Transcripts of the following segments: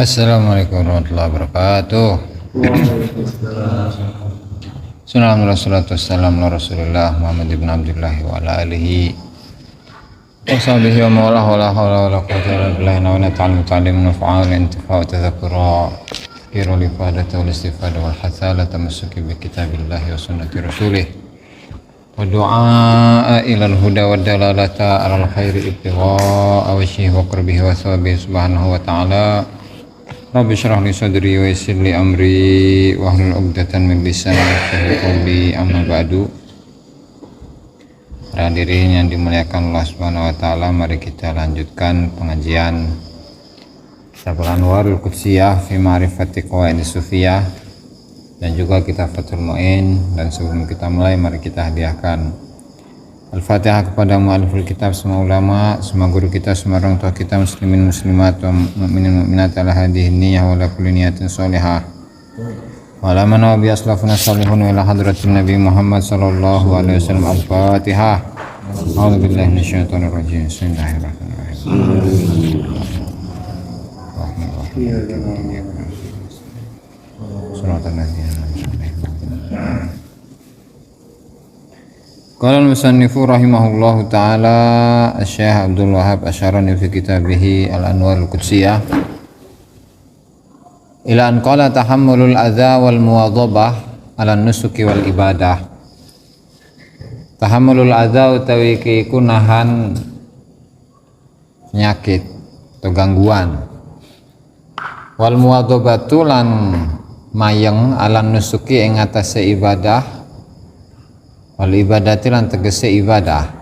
Assalamualaikum warahmatullahi wabarakatuh. Waalaikumsalam. Bismillahirrahmanirrahim. Rasulullah Muhammad ibn Abdullah wa ala alihi wa sahbihi wa mawala wa la hawla wa la quwwata illa billah wa nata'allam ta'lim naf'a wa intifa' wa tadhakkura kira lifadata wal istifada wal hathala tamassuki bi kitabillah wa sunnati rasulih wa du'a ila al-huda wa dalalata ala al-khairi ibtigha'a wa syih wa qurbihi wa thawabihi subhanahu wa ta'ala. Rabbi syrah li sadri wa yassir li amri wa hlul 'uqdatan min lisani yafqahu qawli, amma ba'du. Para hadirin yang dimuliakan Allah Subhanahu wa taala, mari kita lanjutkan pengajian Kitabul Anwarul Qudsiyah fi Ma'rifati Qawaidis Sufiyah dan juga Kitab Fathul Mu'in. Dan sebelum kita mulai, mari kita hadiahkan Al-Fatihah kepada mu'aliful kitab, semua ulama, semua guru kita, semua orang tua kita, muslimin muslimat wa mu'minin mu'minat ala hadhihi niyyah wa ala kulli niyatin sholihah wa ala man wa bi aslafuna salihun wa ila hadratin Nabi Muhammad sallallahu alaihi wasallam. Al-Fatihah. A'udzu billahi minasyaitonir rajim. Bismillahirrahmanirrahim. Shiratal ladzina an'amta Qala al-musannifu rahimahullahu ta'ala Asy-Syaikh Abdul Wahhab Asy'arani fi kitabih Al-Anwarul Qudsiyah ila an qala tahammulul adza wal muwadhabah ala nusuki wal ibadah. Tahammulul adza utawi iku nahan penyakit atau gangguan, wal muwadhabatu lan mayeng ala nusuki ing atase ibadah, wal ibadati lan tegese ibadah.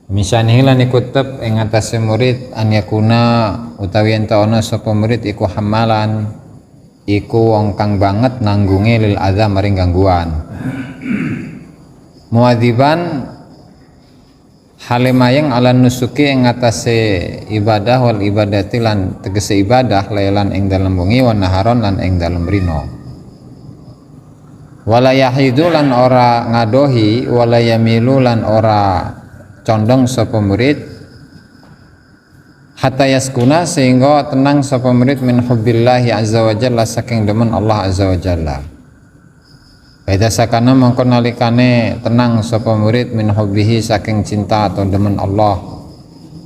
Misane lan iku tetep ing atase murid an yakuna utawi enta ana sapa murid iku hamalan, iku wong kang banget nanggunge lil adza maring gangguan. Muadziban hale mayeng ala nusuki ing atase ibadah, wal ibadati lan tegese ibadah, lailan ing dalem wengi, wa naharon lan ing dalem rino. Wala yahidu lan ora ngadohi, wala yamilu lan ora condong sapa murid, hatta yaskuna sehingga tenang sapa murid min hubbillahi azza wa jalla saking demen Allah azza wa jalla. Baida sakana mongko nalikane tenang sapa murid min hubbihi saking cinta atau demen Allah,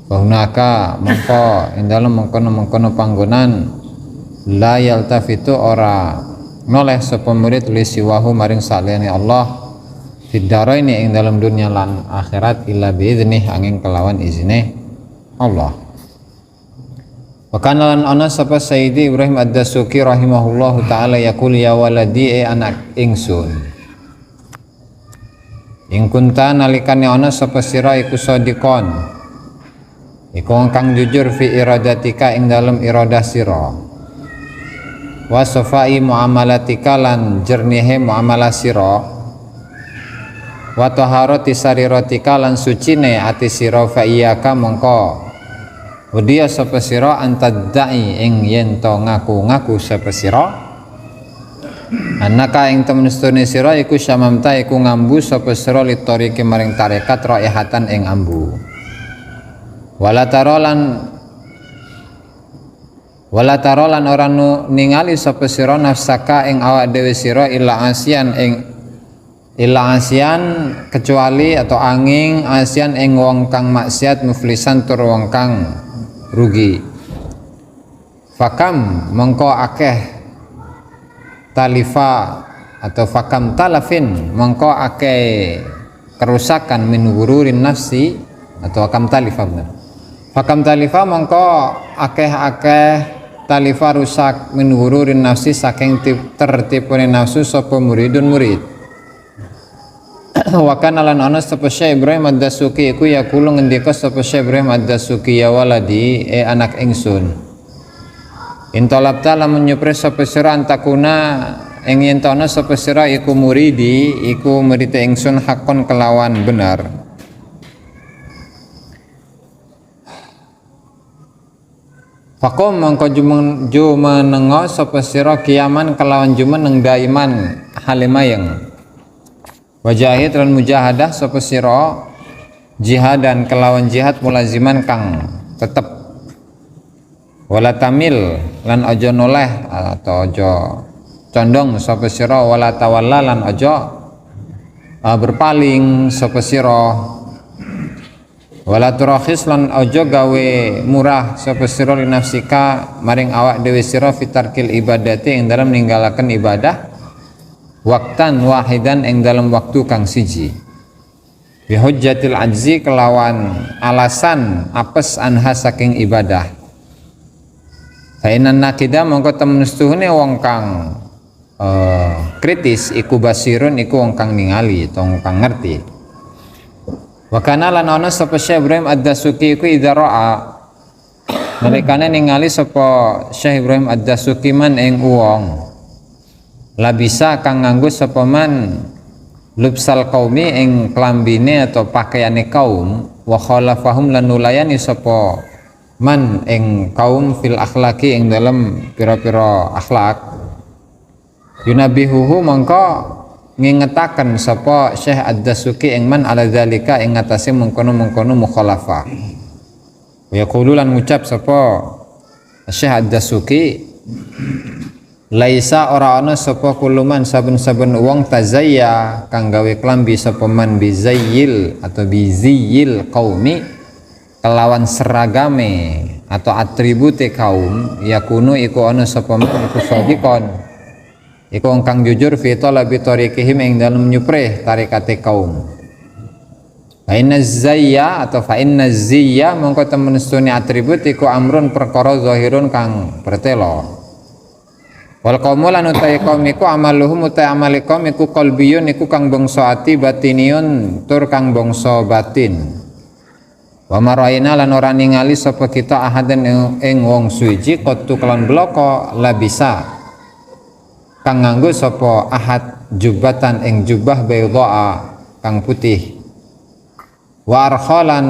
bahunaka mongko ing dalem mengkono panggonan la yaltafitu ora noleh sapa murid li siwahu maring saliyane Allah fiddaraini ing dalam dunia lan akhirat illa biiznih angin kelawan izine Allah. Wa kana lan ana sapa Sayyidi Ibrahim Ad-Dasuki rahimahullahu taala yaqul ya waladi anak ingsun, ing kunta nalikane ana sapa sira iku sadiqon, iku kang jujur fi iradatika ing dalam iradah sira, wa safai muamalatika lan jernihe muamalah sira, wa taharati sariratika lan sucine ati sira, fa iyyaka mongko wedya sapa sira antadai ing yen to ngaku-ngaku sapa sira, annaka ing temnestune sira iku syamamta iku ngambu sapa sira litoriki maring tarekat raihatan ing ambu, wala tarolan ora ningali sapa sira nafsaka ing awak dhewe sira illa asian kecuali atau angin asian ing wong kang maksiat, muflisan tur wong kang rugi. Fakam mengko akeh talifa atau fakam talafin mengko akeh kerusakan min gururin nafsi atau akam talifa benar. Fakam talifa mengko akeh talifa rusak min hururin nafsi saking tertipune nafsu sapa muridun murid. Wa kana lan ana sapa Syekh Ibrahim Ad-Dasuki iku yaqulu ngendika sapa Syekh Ibrahim Ad-Dasuki ya waladi anak ingsun, intolabta lamun nyupre sapa sira antakuna ing yen ana sapa sira iku muridi iku murid ingsun hakon kelawan benar. Fakum mangko jumenenga sapa sira kiaman kelawan jumeneng daiman halimayeng. Wajahid lan mujahadah sapa sira jihadan kelawan jihad mulaziman kang tetep wala tamil lan ojo noleh atau ojo condong sapa sira, wala tawalla lan ojo berpaling sapa sira, wala turakhis lan ojo gawe murah sapa sira li nafsika maring awak dhewe sira fitarkil ibadati ing dalam ninggalaken ibadah waktan wahidan ing dalam waktu kang siji, bi hujjatil ajzi kelawan alasan apes anha saking ibadah. Fainan nakida mongko temen setuhune wong kang kritis iku basirun iku wong kang ningali atau wong kang ngerti. Wa kana lan ana sapa Syekh Ibrahim Ad-Dasuki iku idza ra'a nalikane ningali sapa Syekh Ibrahim Ad-Dasuki man ing wong labisa kang nganggo sapa man lubsal qaumi ing klambine atau pakaiane kaum, wa khalafahum lan nulayani sapa man ing kaum fil akhlaki ing dalam pira-pira akhlak, yunabihuhu mongko ngingetaken sapa Syekh Ad-Dasuki ing man ala zalika ing atase mengkono-mengkono mukhalafa. Wa yaqulu lan ngucap sapa Syekh Ad-Dasuki, laisa ora ana sapa kuluman saben-saben wong tazayya kang gawe klambi sapa man bizayyil atau biziyil qaumi kelawan seragame atau atribute kaum, yakunu iku ana sapa man iku sadiqon iku kang jujur fi talabi tariqihim ing dalem nyupreh tarikate kaum. Fa inna zayya atau fa inna ziyya mongko temen stune atribut iku amrun perkara zahirun kang pertelo. Wal qaumu lan utai kaum iku amaluhum utai amali kaum iku qalbiyun iku kang bangsa ati, batiniyun tur kang bangsa batin. Wa maraina lan ora ningali sapa kita ahadan ing wong suci qattu kelan bloko labisa kang nganggo sapa ahad jubatan ing jubah baydaa kang putih, wa arkhalan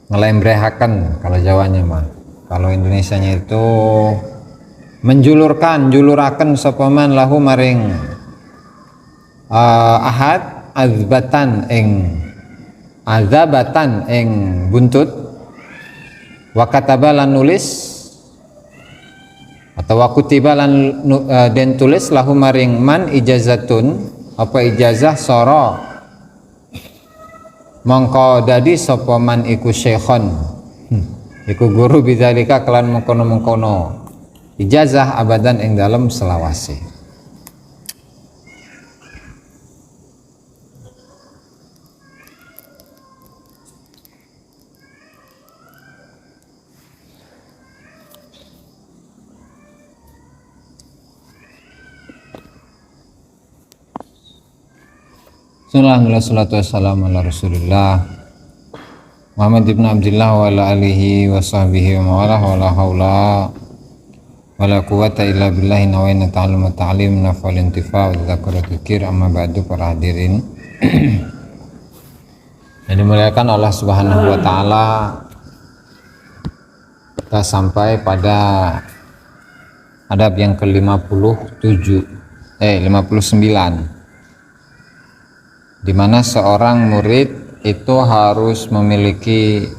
ngelembrehaken kalau Jawanya mah, kalau Indonesianya itu juluraken sapa man lahu maring ahad azabatan ing buntut, wa katabalan nulis atau wa kutibalan den tulis lahu maring man ijazatun apa ijazah soro mongko dadi sapa man iku syekhon iku guru bidzalika kelan mengkono-mengkono ijazah abadan ing dalam selawase. Bismillahirrahmanirrahim. Wassalatu wassalamu ala Rasulillah Muhammad ibn Abdillah wa ala alihi wa sahbihi wa mawalah wa la hawla wa la quwata illa billahi nawaina ta'alum wa ta'alim nafal intifa wa dzakara dzikir, amma ba'du. Para hadirin yang dimuliakan Allah Subhanahu wa taala, kita sampai pada adab yang ke-59 di mana seorang murid itu harus memiliki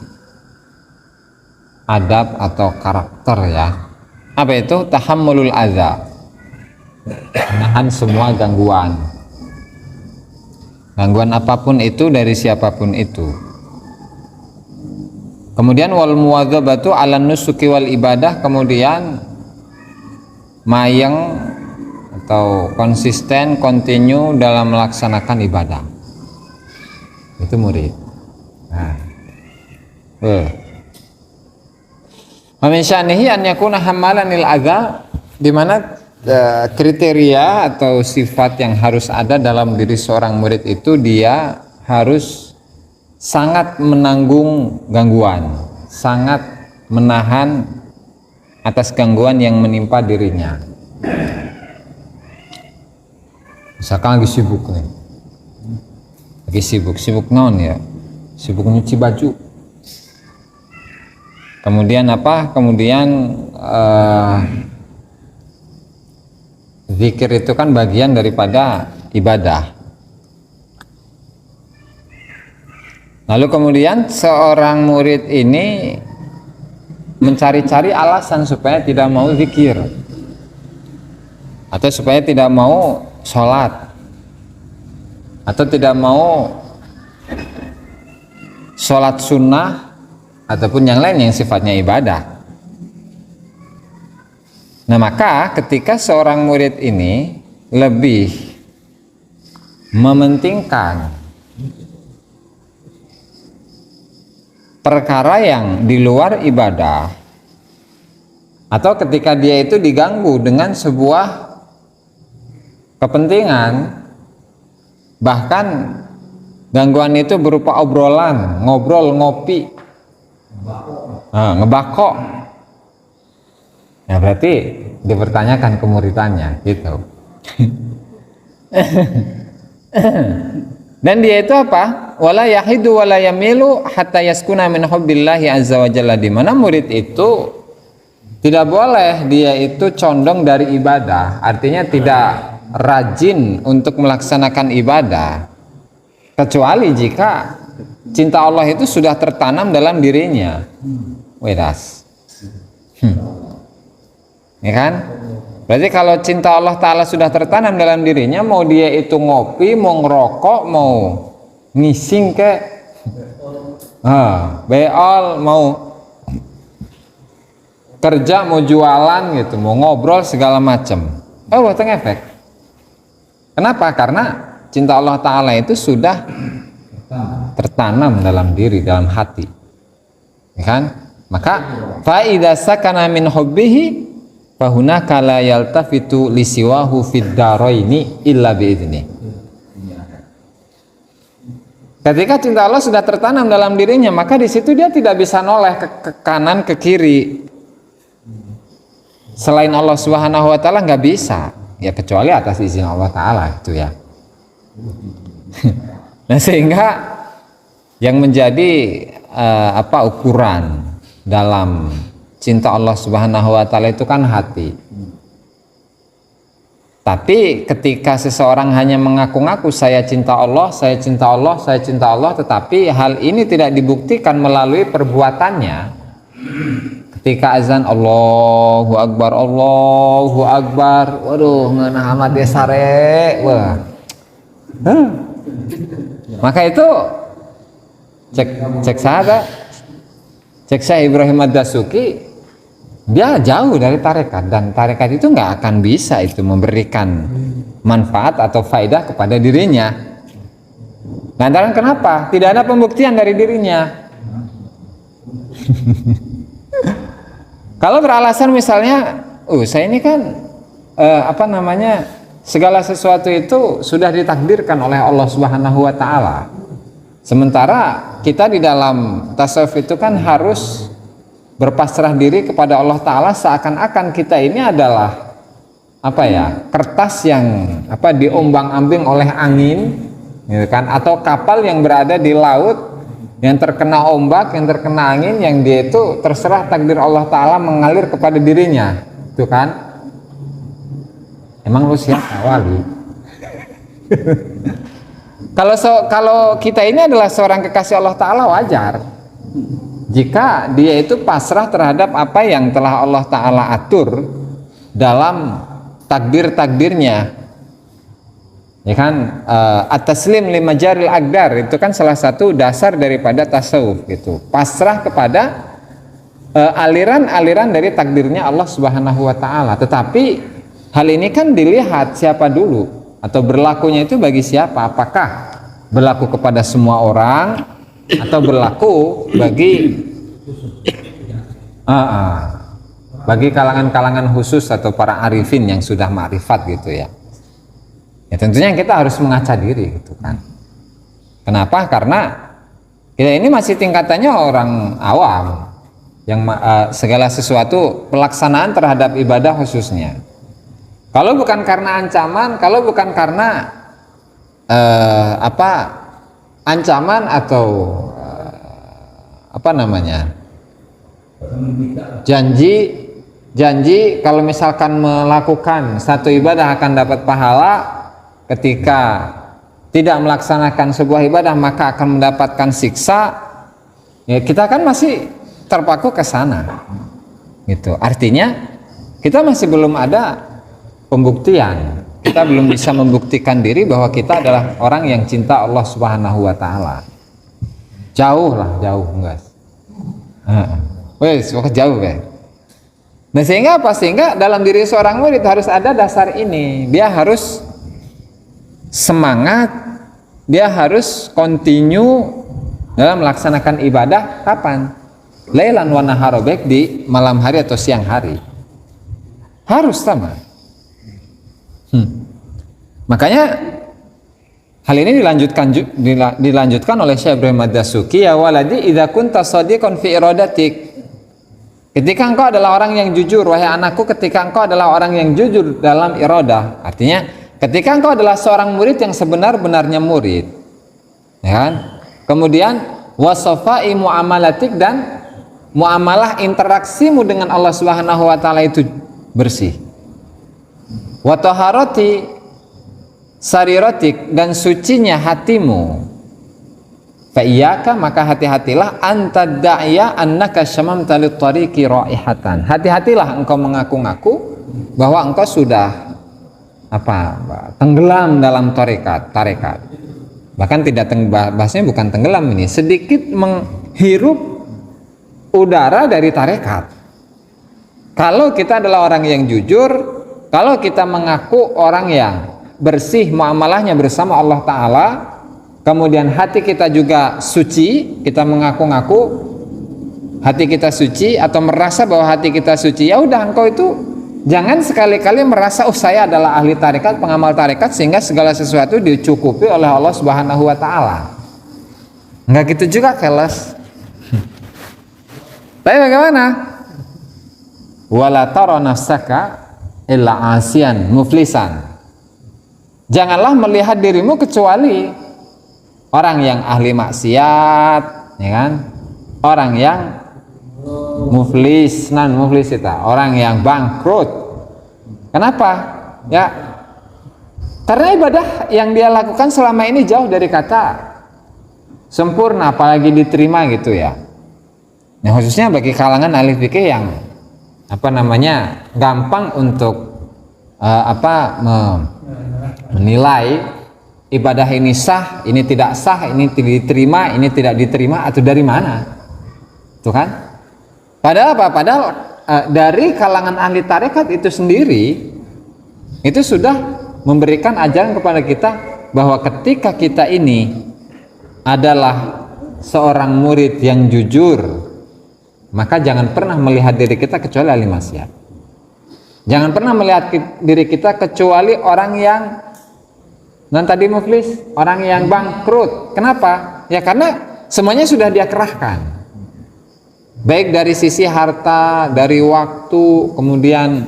adab atau karakter ya. Apa itu? Tahammulul adza, menahan semua gangguan apapun itu dari siapapun itu. Kemudian wal muwadzabatu 'alan nusuki wal ibadah, kemudian mayeng atau konsisten, continue dalam melaksanakan ibadah. Itu murid. Nah, wa min sya'nihi an yakuna hammalanil adza, di mana kriteria atau sifat yang harus ada dalam diri seorang murid itu dia harus sangat menanggung gangguan, sangat menahan atas gangguan yang menimpa dirinya. Misalkan lagi sibuk nih, sibuk naon ya, sibuk nyuci baju, kemudian apa, zikir itu kan bagian daripada ibadah. Lalu kemudian seorang murid ini mencari-cari alasan supaya tidak mau zikir atau supaya tidak mau sholat atau tidak mau sholat sunnah ataupun yang lain yang sifatnya ibadah. Nah, maka ketika seorang murid ini lebih mementingkan perkara yang di luar ibadah, atau ketika dia itu diganggu dengan sebuah kepentingan, bahkan gangguan itu berupa obrolan, ngobrol, ngopi, ngebakok, ya berarti dipertanyakan kemuridannya gitu. Dan dia itu apa? Wala yahidu wala yamilu hatta yaskuna min hubbillahi azza wa jalla, di mana murid itu tidak boleh dia itu condong dari ibadah, artinya tidak rajin untuk melaksanakan ibadah kecuali jika cinta Allah itu sudah tertanam dalam dirinya. Wedas. Ya kan? Berarti kalau cinta Allah Ta'ala sudah tertanam dalam dirinya, mau dia itu ngopi, mau ngerokok, mau ngising ke beol, mau kerja, mau jualan gitu, mau ngobrol segala macam, bukan efek. Kenapa? Karena cinta Allah Ta'ala itu sudah tertanam dalam diri, dalam hati, ya kan? Maka fa idza sakana min hubbihi fahunaka la yaltafitu lisiwahu fid daraini illa biidzni. Ketika cinta Allah sudah tertanam dalam dirinya, maka di situ dia tidak bisa noleh ke kanan ke kiri. Selain Allah Subhanahu wa taala nggak bisa, ya kecuali atas izin Allah Taala itu ya. Nah, sehingga yang menjadi ukuran dalam cinta Allah Subhanahu wa taala itu kan hati. Tapi ketika seseorang hanya mengaku-ngaku saya cinta Allah, saya cinta Allah, saya cinta Allah, tetapi hal ini tidak dibuktikan melalui perbuatannya. Ketika azan Allahu Akbar, Allahu Akbar, waduh ngeunah amat ya sare, wah. Maka itu cek sahabat, cek saya Ibrahim Ad-Dasuki, dia jauh dari tarekat, dan tarekat itu nggak akan bisa itu memberikan manfaat atau faedah kepada dirinya. Lantaran kenapa? Tidak ada pembuktian dari dirinya. Kalau beralasan misalnya, saya ini kan segala sesuatu itu sudah ditakdirkan oleh Allah Subhanahu wa taala. Sementara kita di dalam tasawuf itu kan harus berpasrah diri kepada Allah Ta'ala, seakan-akan kita ini adalah kertas yang diombang-ambing oleh angin, gitu kan, atau kapal yang berada di laut yang terkena ombak, yang terkena angin, yang dia itu terserah takdir Allah Ta'ala mengalir kepada dirinya, itu kan. Emang lu siapa wali? Kalau kita ini adalah seorang kekasih Allah Ta'ala, wajar jika dia itu pasrah terhadap apa yang telah Allah Ta'ala atur dalam takdir-takdirnya, ya kan. At-taslim li majaril aqdar itu kan salah satu dasar daripada tasawuf gitu, pasrah kepada aliran-aliran dari takdirnya Allah Subhanahu wa taala. Tetapi hal ini kan dilihat siapa dulu, atau berlakunya itu bagi siapa, apakah berlaku kepada semua orang atau berlaku bagi kalangan-kalangan khusus atau para arifin yang sudah ma'rifat gitu ya. Ya tentunya kita harus mengaca diri gitu kan. Kenapa? Karena kita ini masih tingkatannya orang awam yang segala sesuatu pelaksanaan terhadap ibadah khususnya. Kalau bukan karena ancaman, kalau bukan karena ancaman atau janji kalau misalkan melakukan satu ibadah akan dapat pahala, ketika tidak melaksanakan sebuah ibadah maka akan mendapatkan siksa, ya kita kan masih terpaku ke sana gitu. Artinya kita masih belum ada pembuktian, kita belum bisa membuktikan diri bahwa kita adalah orang yang cinta Allah Subhanahu wa taala. Jauh enggak. Wes, jauh kan. Nah, sehingga apa? Sehingga dalam diri seorang murid harus ada dasar ini. Dia harus semangat, dia harus continue dalam melaksanakan ibadah kapan? Lailan wa nahara, baik di malam hari atau siang hari. Harus sama. Makanya hal ini dilanjutkan oleh Syekh Ibrahim Ad-Dasuki, ya waladi idza kunta shadiqan fi iradatik. Ketika engkau adalah orang yang jujur, wahai anakku, ketika engkau adalah orang yang jujur dalam iradah, artinya ketika engkau adalah seorang murid yang sebenar-benarnya murid, ya kan? Kemudian wasafai muamalatik, dan muamalah interaksimu dengan Allah Subhanahu wa taala itu bersih. Wa taharati sariratik, dan sucinya hatimu. Fa iyyaka, maka hati-hatilah, anta da'iya annaka syamamta lit tariqi raihatan. Hati-hatilah engkau mengaku-ngaku bahwa engkau sudah tenggelam dalam tarekat. Bahkan tidak bahasanya bukan tenggelam, ini sedikit menghirup udara dari tarekat. Kalau kita adalah orang yang jujur, kalau kita mengaku orang yang bersih muamalahnya bersama Allah Ta'ala, kemudian hati kita juga suci, kita mengaku-ngaku hati kita suci atau merasa bahwa hati kita suci, ya udah, engkau itu jangan sekali-kali merasa saya adalah ahli tarekat, pengamal tarekat, sehingga segala sesuatu dicukupi oleh Allah Subhanahu wa taala. Enggak gitu juga, keles. Tapi bagaimana? Wala tara nafsaka illa asian muflisan. Janganlah melihat dirimu kecuali orang yang ahli maksiat, ya kan? Orang yang muflis, muflis itu, orang yang bangkrut. Kenapa? Ya, karena ibadah yang dia lakukan selama ini jauh dari kata sempurna, apalagi diterima gitu ya. Nah, khususnya bagi kalangan ahli fikih yang gampang untuk menilai ibadah ini sah, ini tidak sah, ini diterima, ini tidak diterima, atau dari mana, tuh kan? Padahal apa? Padahal dari kalangan ahli tarekat itu sendiri itu sudah memberikan ajaran kepada kita bahwa ketika kita ini adalah seorang murid yang jujur, maka jangan pernah melihat diri kita kecuali ahli maksiat. Jangan pernah melihat diri kita kecuali orang yang tadi muflis, orang yang bangkrut. Kenapa? Ya karena semuanya sudah dia kerahkan, baik dari sisi harta, dari waktu, kemudian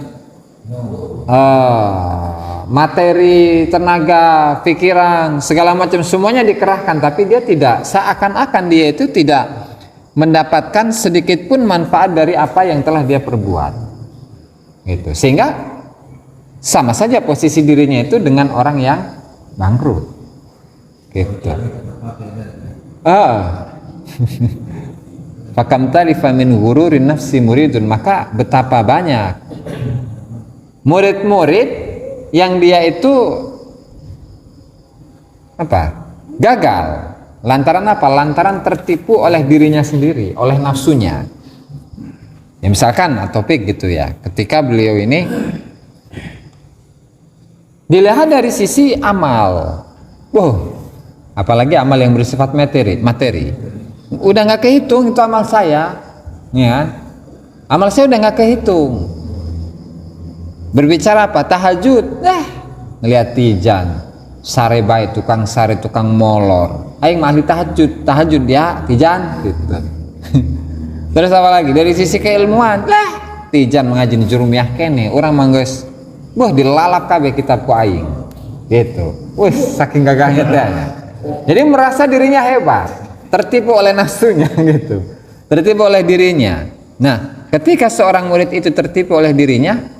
materi, tenaga, pikiran, segala macam, semuanya dikerahkan, tapi dia tidak, seakan-akan dia itu tidak mendapatkan sedikit pun manfaat dari apa yang telah dia perbuat, gitu. Sehingga sama saja posisi dirinya itu dengan orang yang bangkrut, gitu. Fakam talifa min ghururin nafsi muridun, maka betapa banyak murid-murid yang dia itu gagal. Lantaran apa? Lantaran tertipu oleh dirinya sendiri, oleh nafsunya. Ya misalkan topik gitu ya, ketika beliau ini dilihat dari sisi amal, apalagi amal yang bersifat materi, udah nggak kehitung itu amal saya, ya, amal saya udah nggak kehitung. Berbicara apa? Tahajud, ngeliat tijan, sare bae, tukang sare, tukang molor, aing ahli tahajud dia tijan, gitu. Terus apa lagi? Dari sisi keilmuan, tijan mengaji jurumiah kene, orang manggeus dilalap kabeh kitabku aing, gitu. Saking gagahnya teh. Jadi merasa dirinya hebat, tertipu oleh nafsunya, gitu, tertipu oleh dirinya. Nah, ketika seorang murid itu tertipu oleh dirinya,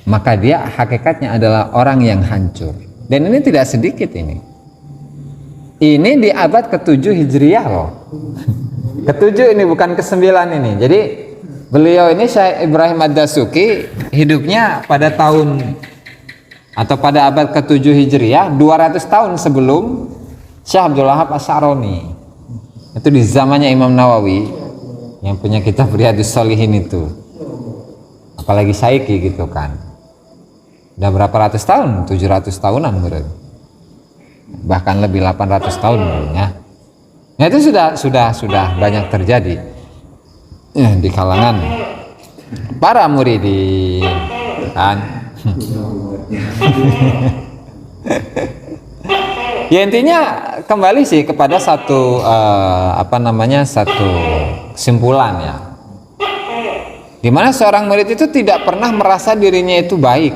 maka dia hakikatnya adalah orang yang hancur. Dan ini tidak sedikit ini. Ini di abad ke-7 Hijriah loh. Ke-7 ini bukan ke-9 ini. Jadi beliau ini Syekh Ibrahim Ad-Dasuki hidupnya pada tahun atau pada abad ke-7 Hijriah, 200 tahun sebelum Syekh Abdul Wahhab Asy'arani. Itu di zamannya Imam Nawawi yang punya kitab Riyadhus Shalihin itu. Apalagi Saiki gitu kan. Udah berapa ratus tahun? 700 tahunan berarti. Bahkan lebih 800 tahun ya. Nah itu sudah banyak terjadi di kalangan para muridin kan. Ya intinya kembali sih kepada satu satu kesimpulan ya. Dimana seorang murid itu tidak pernah merasa dirinya itu baik,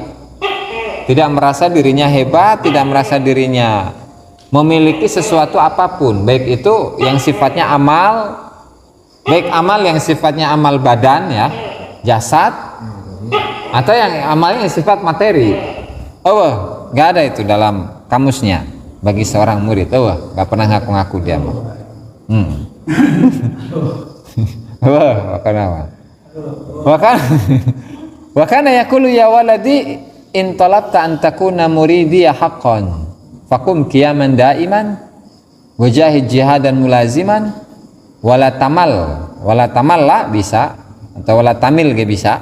tidak merasa dirinya hebat, tidak merasa dirinya memiliki sesuatu apapun, baik itu yang sifatnya amal, baik amal yang sifatnya amal badan ya, jasad, atau yang amalnya yang sifat materi. Oh, nggak ada itu dalam kamusnya bagi seorang murid. Oh, nggak pernah ngaku-ngaku dia mah. Wah, wakana yaqulu ya waladi in talabta an takuna muridiya haqqan fakum qiyaman daiman wajahid jihadan mulaziman wala tamalla bisa atau wala tamil ge bisa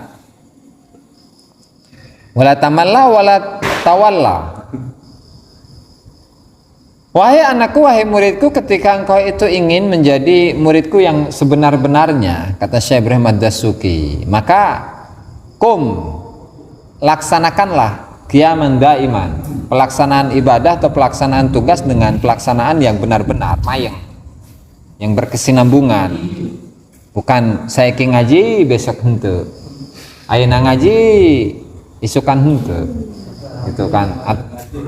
wala tamalla wala tawalla. Wahai anakku, wahai muridku, ketika engkau itu ingin menjadi muridku yang sebenar-benarnya, kata Syekh Ibrahim Ad-Dasuki, maka laksanakanlah qiyaman daiman, pelaksanaan ibadah atau pelaksanaan tugas dengan pelaksanaan yang benar-benar, mayeng, yang berkesinambungan. Bukan saya ki ngaji besok henteu, ayeuna ngaji isukan henteu, gitu kan.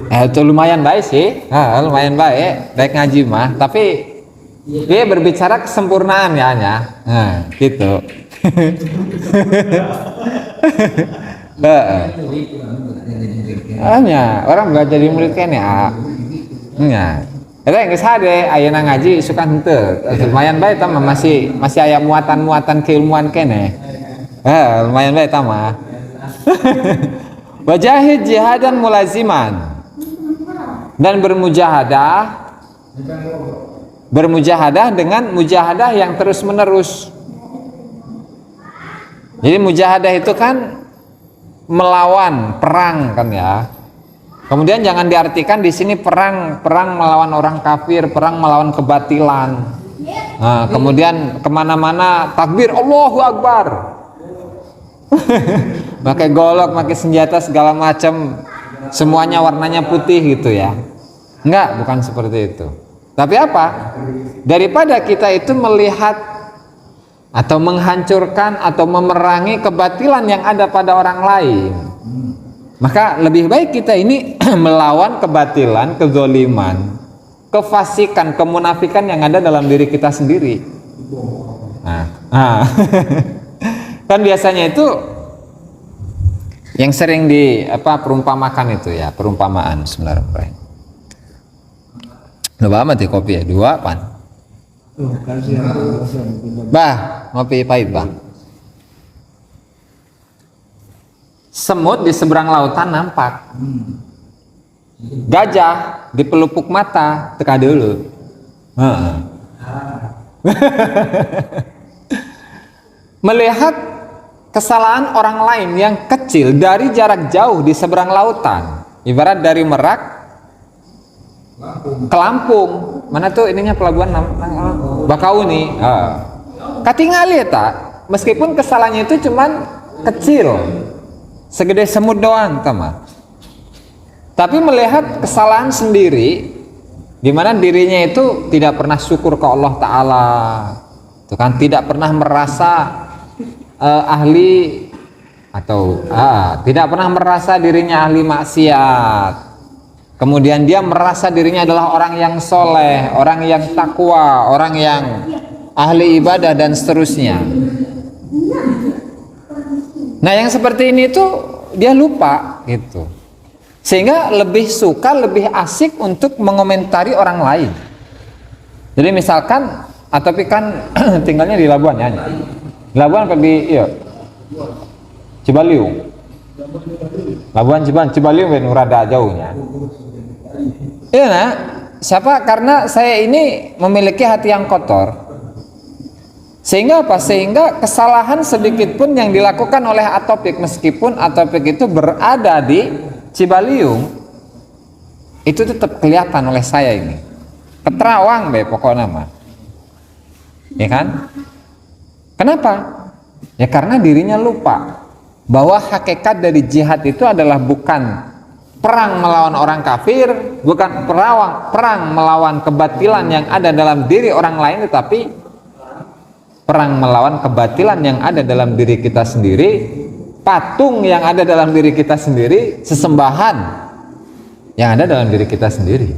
Itu lumayan baik sih, lumayan baik ngaji mah, tapi dia berbicara kesempurnaan ya, gitu. Hanya orang belajar jadi murid kan ya, itu yang kesade, ayeuna ngaji suka henteu, lumayan baik tama masih aya muatan keilmuan kene, lumayan baik tama. Wajahid jihadan mulaziman, dan bermujahadah dengan mujahadah yang terus menerus. Jadi mujahadah itu kan melawan, perang kan ya. Kemudian jangan diartikan di sini perang melawan orang kafir, perang melawan kebatilan. Nah, kemudian kemana-mana takbir Allahu Akbar. Pakai golok, pakai senjata segala macam, semuanya warnanya putih gitu ya. Enggak, bukan seperti itu. Tapi apa? Daripada kita itu melihat atau menghancurkan atau memerangi kebatilan yang ada pada orang lain, maka lebih baik kita ini melawan kebatilan, kezoliman, kefasikan, kemunafikan yang ada dalam diri kita sendiri. Kan biasanya itu yang sering perumpamakan itu ya, perumpamaan sebenarnya. Lupa amat ya kopi ya, 2 pan. Bah, ngopi pahit bah. Semut di seberang lautan nampak. Gajah di pelupuk mata teka dulu. Melihat kesalahan orang lain yang kecil dari jarak jauh di seberang lautan, ibarat dari Merak ke Lampung, mana tuh ininya pelabuhan Bakauni, katingali tak, meskipun kesalahannya itu cuman kecil, segede semut doang, tapi melihat kesalahan sendiri, di mana dirinya itu tidak pernah syukur ke Allah Ta'ala, itu kan, tidak pernah merasa ahli atau tidak pernah merasa dirinya ahli maksiat, kemudian dia merasa dirinya adalah orang yang soleh, orang yang takwa, orang yang ahli ibadah dan seterusnya. Nah yang seperti ini tuh dia lupa gitu. Sehingga lebih suka, lebih asik untuk mengomentari orang lain. Jadi misalkan Atopi kan tinggalnya di Labuan ya. Labuan apa di iya. Cibaliung. Labuan Cibaliung ben rada jauhnya. Iya nah, siapa? Karena saya ini memiliki hati yang kotor. Sehingga apa? Sehingga kesalahan sedikit pun yang dilakukan oleh Atopik, meskipun Atopik itu berada di Cibaliung, itu tetap kelihatan oleh saya ini. Keterawang be pokoknya mah. Ya kan? Kenapa? Ya karena dirinya lupa bahwa hakikat dari jihad itu adalah bukan perang melawan orang kafir, bukan perang melawan kebatilan yang ada dalam diri orang lain, tetapi perang melawan kebatilan yang ada dalam diri kita sendiri, patung yang ada dalam diri kita sendiri, sesembahan yang ada dalam diri kita sendiri.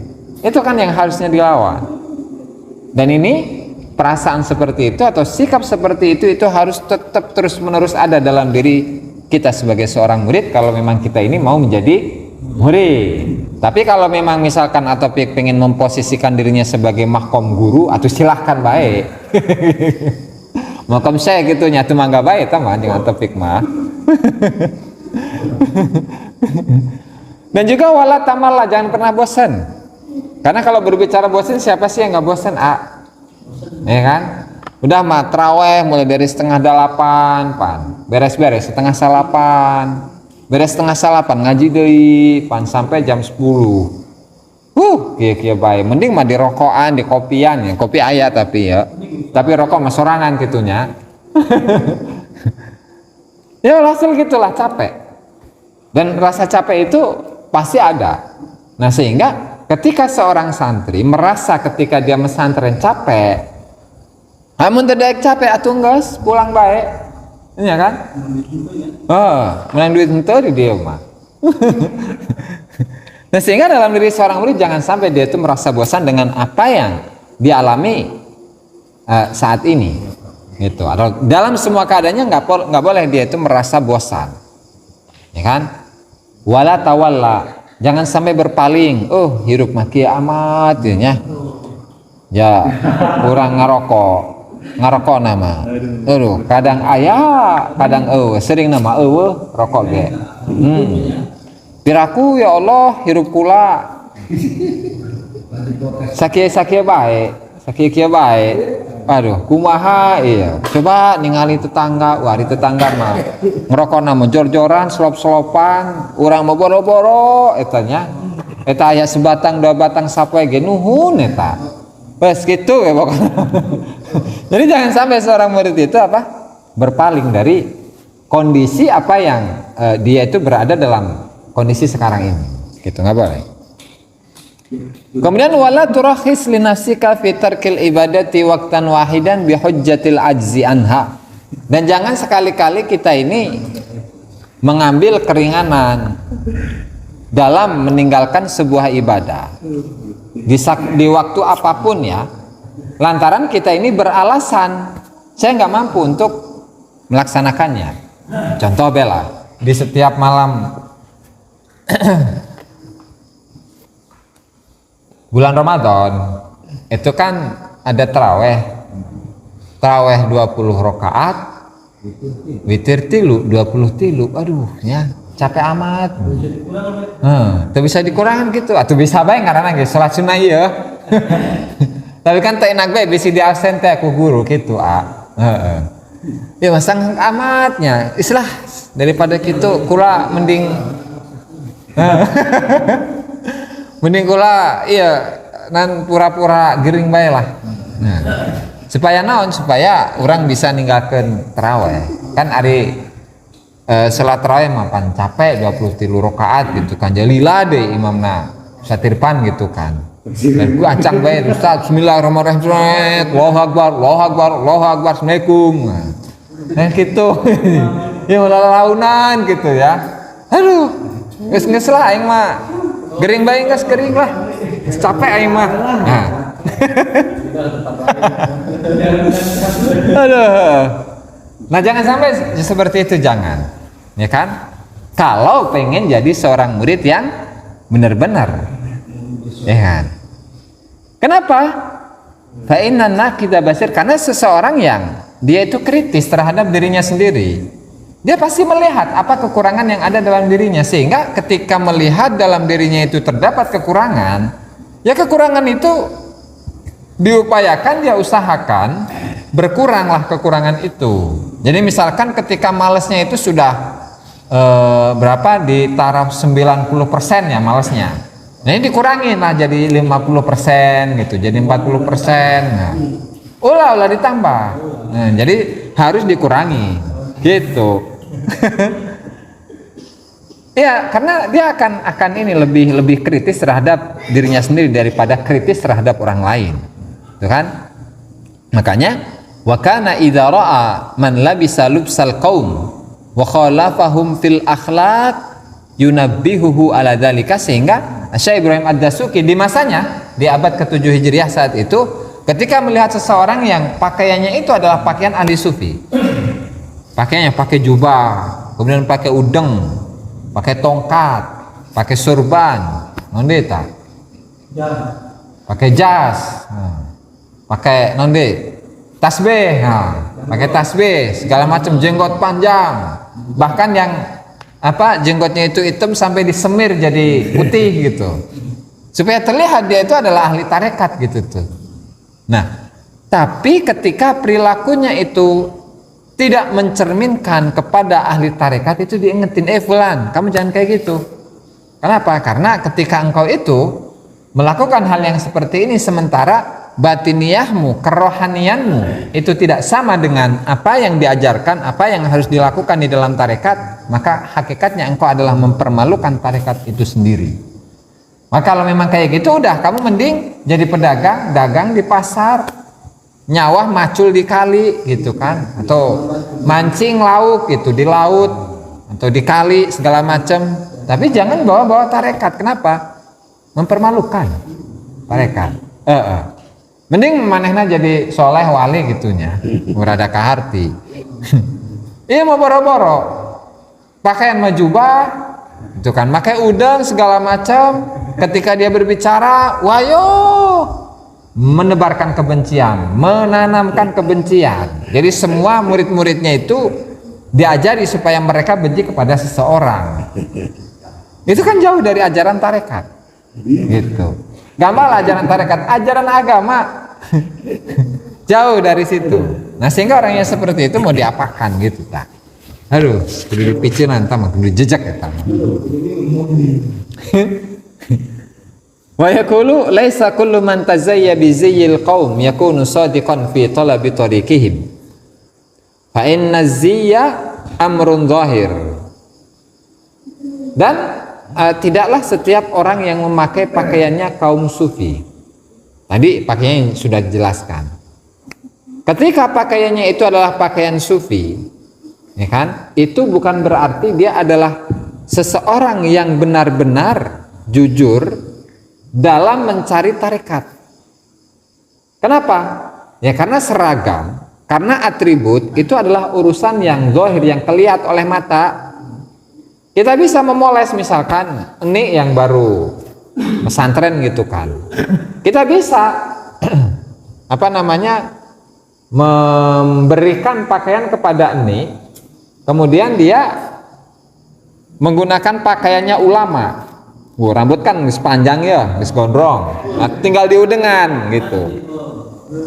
Itu kan yang harusnya dilawan. Dan ini perasaan seperti itu atau sikap seperti itu harus tetap terus menerus ada dalam diri kita sebagai seorang murid kalau memang kita ini mau menjadi murid. Tapi kalau memang misalkan Atopik pengen memposisikan dirinya sebagai mahkom guru, atau silahkan baik. Mahkom saya gitu nyatu mangga baik sama dengan Atopik mah. Dan juga wala tamallah, jangan pernah bosan. Karena kalau berbicara bosan, siapa sih yang nggak bosan? Ya kan? Udah mah traweh mulai dari 7:30 pan, beres-beres 7:30, beres 7:30 ngaji deui pan sampai jam 10. Kieu bae. Mending mah di rokokan, di kopian ya. Kopi aya tapi ya. Tapi rokok mah sorangan kitunya. Ya hasil gitulah, capek. Dan rasa capek itu pasti ada. Nah sehingga ketika seorang santri merasa ketika dia mesantren capek, amun teu capek atuh geus pulang bae. Iya kan? Menang duit henteu di dia mah. Nah sehingga dalam diri seorang murid jangan sampai dia itu merasa bosan dengan apa yang dialami saat ini. Gitu. Atau dalam semua keadaannya nggak boleh dia itu merasa bosan, ya kan? Wala tawalla, jangan sampai berpaling. Hirup maki amat ya kurang ngarokok nama. Kadang ayah, kadang sering nama rokok ge. Piraku ya Allah hirup kula. Sakia baik. Aduh, kumaha iya. Coba ningali tetangga, wari tetangga mah ngerokok nama jor-joran, selop-selopan, urang mau boro-boro etanya. Eta aya sebatang dua batang sapoe ge nuhun eta. Wes gitu ya pokoknya. Jadi jangan sampai seorang murid itu berpaling dari kondisi apa yang dia itu berada dalam kondisi sekarang ini. Gitu, nggak boleh. Kemudian wala turakhis li nafsika fi tarkil ibadati waqtan wahidan bi hujjatil ajzi anha. Dan jangan sekali-kali kita ini mengambil keringanan dalam meninggalkan sebuah ibadah di waktu apapun ya, lantaran kita ini beralasan saya nggak mampu untuk melaksanakannya. Contoh bela di setiap malam bulan Ramadan itu kan ada taraweh 20 rakaat, witir 20 tilu, aduh ya capek amat. Tuh bisa dikurangin gitu, atau bisa bae ngaranna ge salat sunah ieu. Tapi kan teu enak bae bisi di absen teh ku guru gitu Ya masang amatnya, islah daripada gitu kula mending mending kula iya nan pura-pura gering bae lah. Nah, supaya naon? Supaya orang bisa ninggalkeun tarawih. Kan ari salat tarawih mah pan capek 23 rakaat gitu kan. Jalila deui imamna satirpan gitu kan. Dan gua acang bae Ustaz bismillahirrahmanirrahim. Allahu akbar, Allahu akbar, Allahu akbar, assalamualaikum. Nah gitu. Ya launan gitu ya. Aduh, geus lah aing mah. Gering bae geus gering lah. Capek aing mah. Nah. Aduh. Nah, jangan sampai seperti itu, jangan. Ya kan? Kalau pengen jadi seorang murid yang benar-benar, ya kan? Kenapa? Fa inna nakida basir, karena seseorang yang dia itu kritis terhadap dirinya sendiri, dia pasti melihat apa kekurangan yang ada dalam dirinya, sehingga ketika melihat dalam dirinya itu terdapat kekurangan, ya kekurangan itu diupayakan, dia usahakan berkuranglah kekurangan itu. Jadi misalkan ketika malesnya itu sudah berapa di taraf 90% ya malesnya, nah ini dikurangin lah jadi 50% gitu, jadi 40%. Nah, ulah ditambah. Nah, jadi harus dikurangi gitu. Ya, karena dia akan ini lebih kritis terhadap dirinya sendiri daripada kritis terhadap orang lain, tuh kan? Makanya wa kana idza ra'a man labisa lubsal qaum wa khalafahum fil akhlaq yunabbihuhu ala dzalika, sehingga Syekh Ibrahim Ad-Dasuki di masanya di abad ke-7 Hijriah saat itu ketika melihat seseorang yang pakaiannya itu adalah pakaian ahli sufi, pakaiannya pakai jubah, kemudian pakai udeng, pakai tongkat, pakai surban, nondeta, pakai jas, pakai nonde, tasbih, pakai tasbih, segala macam, jenggot panjang, bahkan yang jenggotnya itu hitam sampai disemir jadi putih gitu, supaya terlihat dia itu adalah ahli tarekat gitu tuh. Nah, tapi ketika perilakunya itu tidak mencerminkan kepada ahli tarekat, itu diingetin, fulan, kamu jangan kayak gitu. Kenapa? Karena ketika engkau itu melakukan hal yang seperti ini sementara batiniyahmu, kerohanianmu itu tidak sama dengan apa yang diajarkan, apa yang harus dilakukan di dalam tarekat, maka hakikatnya engkau adalah mempermalukan tarekat itu sendiri. Maka kalau memang kayak gitu, udah kamu mending jadi pedagang, dagang di pasar, nyawah macul di kali gitu kan, atau mancing lauk gitu di laut atau di kali segala macam, tapi jangan bawa-bawa tarekat. Kenapa? Mempermalukan tarekat. Mending manehna jadi soleh wali gitunya, murada kaharti. Iya mau boro-boro pakaian majubah itu kan, pakai udang segala macam, ketika dia berbicara wayo menebarkan kebencian, menanamkan kebencian. Jadi semua murid-muridnya itu diajari supaya mereka benci kepada seseorang. Itu kan jauh dari ajaran tarekat gitu. Gak malah ajaran tarekat, ajaran agama jauh dari situ. Nah sehingga orang yang seperti itu mau diapakan gitu tak? Aduh, kudu dipicin nanti, kudu jejak ya tak. Wa yaqulu laisa kullu man tazayya bi zayyil qaum yakunu sadiqan fi talabi tariqihim. Fa inna ziyya amrun zahir. Dan tidaklah setiap orang yang memakai pakaiannya kaum sufi. Tadi pakaiannya sudah dijelaskan. Ketika pakaiannya itu adalah pakaian sufi, ya kan? Itu bukan berarti dia adalah seseorang yang benar-benar jujur dalam mencari tarekat. Kenapa? Ya karena seragam, karena atribut itu adalah urusan yang zahir, yang kelihatan oleh mata. Kita bisa memoles misalkan ini yang baru pesantren gitu kan. Kita bisa memberikan pakaian kepada ini, kemudian dia menggunakan pakaiannya ulama. Rambut kan sepanjang ya, gondrong. Nah, tinggal diudengan gitu.